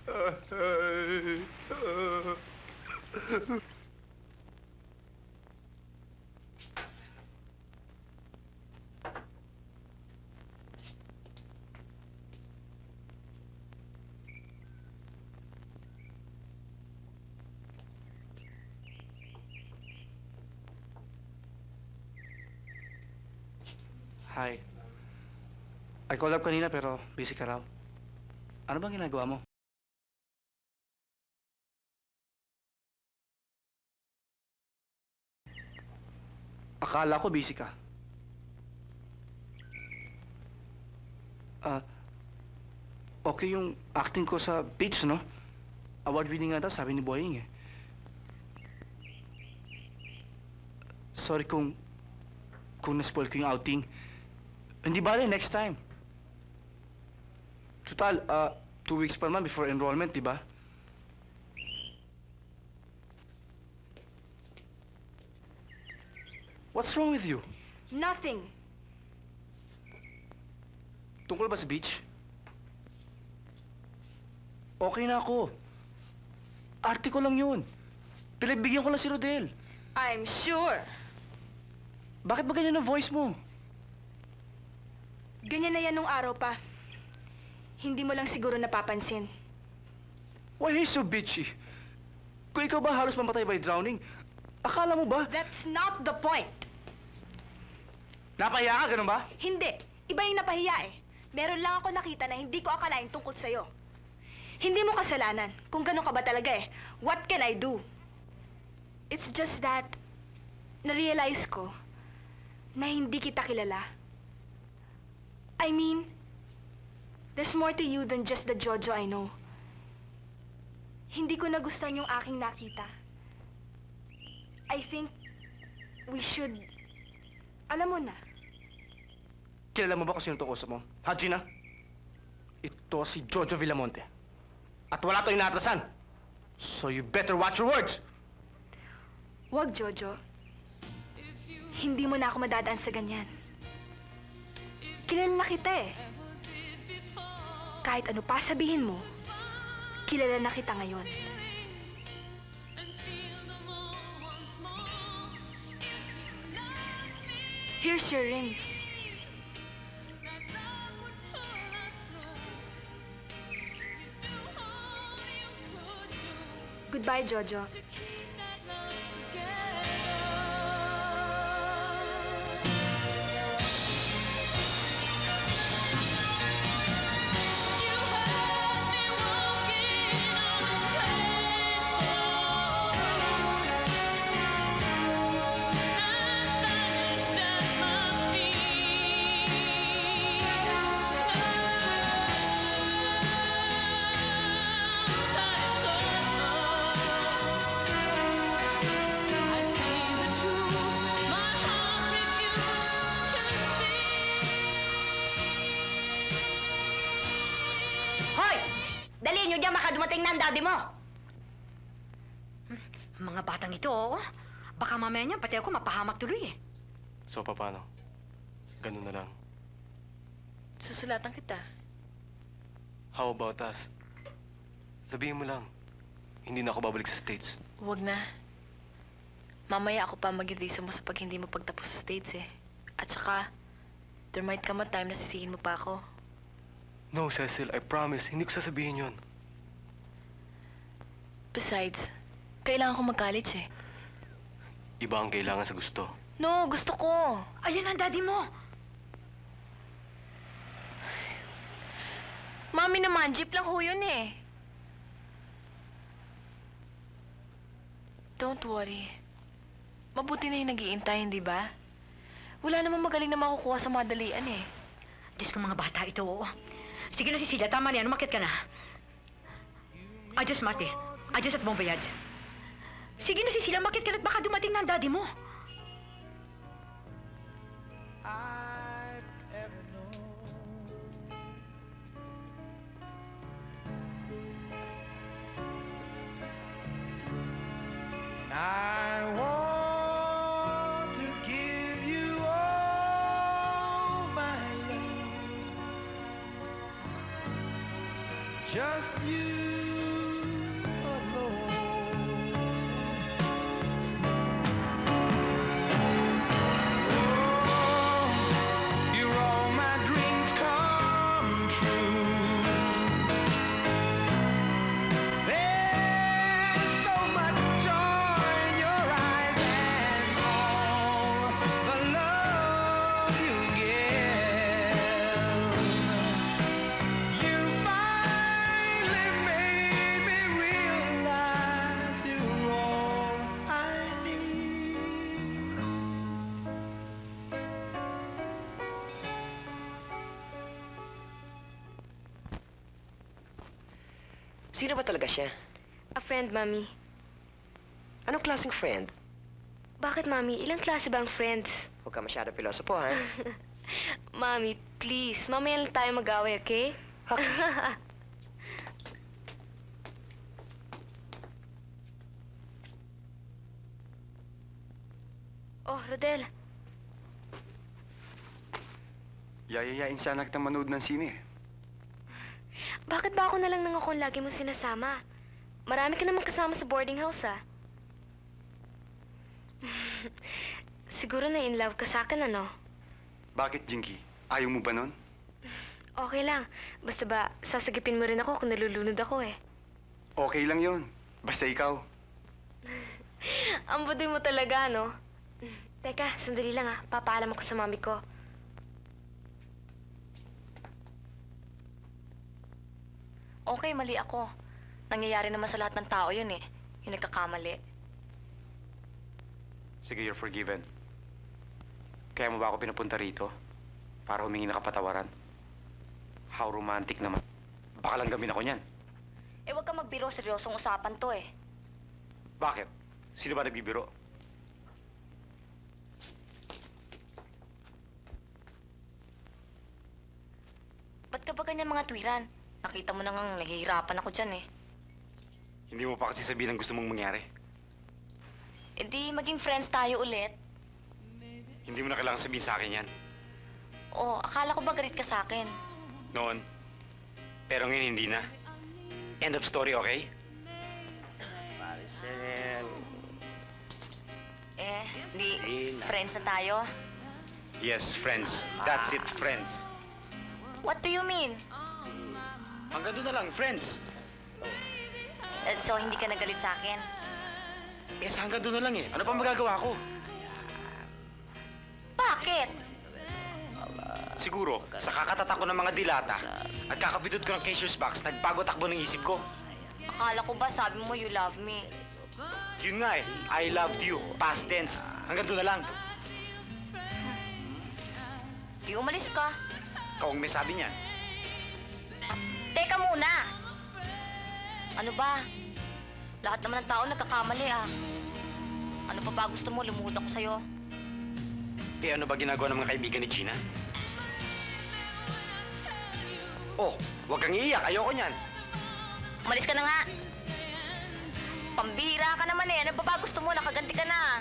Hi. I called up kanina pero busy ka raw. Ano bang ginagawa mo? Akala ko busy ka. Okay yung acting ko sa beach, no? Award-winning nga daw, sabi ni Boying eh. Sorry kung na-spoil ko yung outing. Hindi bale, next time. Total, 2 weeks pa naman before enrollment, di ba? What's wrong with you? Nothing. Tungkol ba sa beach? Okay na ako. Arte ko lang yun. Pinagbigyan ko lang si Rodel. I'm sure. Bakit ba ganyan ang voice mo? Ganyan na yan nung araw pa. Hindi mo lang siguro napapansin. Why are you so bitchy? Kung ikaw ba halos mamatay by drowning, akala mo ba? That's not the point. Napahiya ka, ganun ba? Hindi. Iba yung napahiya eh. Meron lang ako nakita na hindi ko akalain tungkol sa'yo. Hindi mo kasalanan. Kung ganun ka ba talaga eh. What can I do? It's just that, na-realize ko na hindi kita kilala. I mean, there's more to you than just the Jojo I know. Hindi ko nagustuhan yung aking nakita. I think we should... Alam mo na. Kilala mo ba kasi yung tukusap mo? Ha, Gina? Ito si Jojo Villamonte. At wala to inatrasan. So you better watch your words. Wag, Jojo. Hindi mo na ako madadaan sa ganyan. Kilala na kita eh. Kahit ano pa sabihin mo, kilala na kita ngayon. Here's your ring. Goodbye, Jojo. Dali nyo dyan, baka dumating na ang daddy mo. Mga batang ito, oo. Baka mamaya niyan, pati ako mapahamak tuloy eh. So, paano? Ganun na lang. Susulatan kita. How about us? Sabihin mo lang, hindi na ako babalik sa States. Huwag na. Mamaya ako pa mag-reason mo sa pag hindi mo pagtapos sa States eh. At saka, there might come a time na sisihin mo pa ako. No, Cecil, I promise. Hindi ko sasabihin yon. Besides, kailangan ko mag-college eh. Iba ang kailangan sa gusto. No, gusto ko. Ayan ang daddy mo. Mami naman, jeep lang ho yun eh. Don't worry. Mabuti na yung nag-iintay, hindi ba? Wala namang magaling na makukuha sa madalian eh. Diyos ko, mga bata ito, oo. Sige na, Cecilia, tama na yan. Umakit ka na. Adios, Mate. Adios at bon voyage. Sige na, Cecilia, umakit ka na at baka dumating na ang daddy mo. I want to give you all my love, just you alone. Oh, you're all my dreams come true. There's so much joy in your eyes and all the love you give. You finally made me realize you're all I need. Sino ba talaga siya? A friend, Mami. Anong klaseng friend? Bakit, Mami? Ilang klase ba ang friends? Huwag ka masyado pilosopo, ha? Mami, please. Mamaya lang tayo mag-away, okay? Oh, Rodel. Yayayain sana kita manood ng sine. Bakit ba ako na lang nang lagi mo sinasama? Marami ka naman kasama sa boarding house, ah. Siguro na in love ka sa akin, ano? Bakit, Jinky? Ayaw mo ba nun? Okay lang. Basta ba, sasagipin mo rin ako kung nalulunod ako, eh. Okay lang yon. Basta ikaw. Ang budoy mo talaga, no? Teka, sandali lang, ah. Papaalam ako sa mami ko. Okay, mali ako. Nangyayari naman sa lahat ng tao yun eh. Yung nagkakamali. Sige, you're forgiven. Kaya mo ba ako pinapunta rito? Para humingi ng kapatawaran? How romantic naman. Baka lang gamin ako niyan. Eh, huwag ka magbiro. Seryosong usapan to eh. Bakit? Sino ba nagbibiro? Ba't ka ba ganyan mga tuwiran? Nakita mo na ngang nahihirapan ako dyan eh. Hindi mo pa kasi sabihin ang gusto mong mangyari. E di, maging friends tayo ulit. Hindi mo na kailangan sabihin sa akin yan. Oh, akala ko ba galit ka sa akin? Noon. Pero ngayon hindi na. End of story, okay? Maricel. Eh, di, friends na tayo? Yes, friends. That's it, friends. What do you mean? Hanggang doon na lang, friends. So, hindi ka nagalit sa akin? Yes, hanggang doon na lang eh. Ano pa magagawa ko? Bakit? Siguro, sa kakatatak ko ng mga dilata at kakabidot ko ng cashier's box, nagbago takbo ng isip ko. Akala ko ba sabi mo you love me? Yun nga eh, I loved you. Past tense. Hanggang doon na lang. Di umalis ka. Ikaw ang may sabi niyan. Teka muna! Ano ba? Lahat naman ng tao nagkakamali ah. Ano pa ba gusto mo? Lumuhod ako sa'yo. Eh ano ba ginagawa ng mga kaibigan ni Gina? Oh, huwag kang iiyak. Ayoko niyan. Umalis ka na nga. Pambihira ka naman eh. Ano pa ba gusto mo? Nakaganti ka na.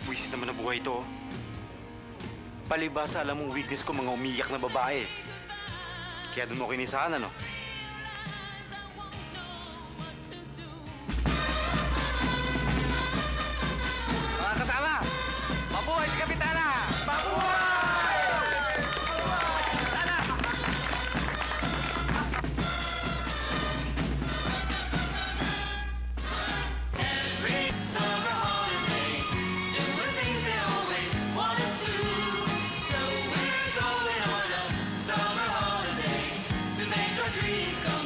Buwisit naman ang buhay ito. Palibasa, alam mong weakness ko mga umiyak na babae. Kaya doon mo kinisahan, ano? dreams come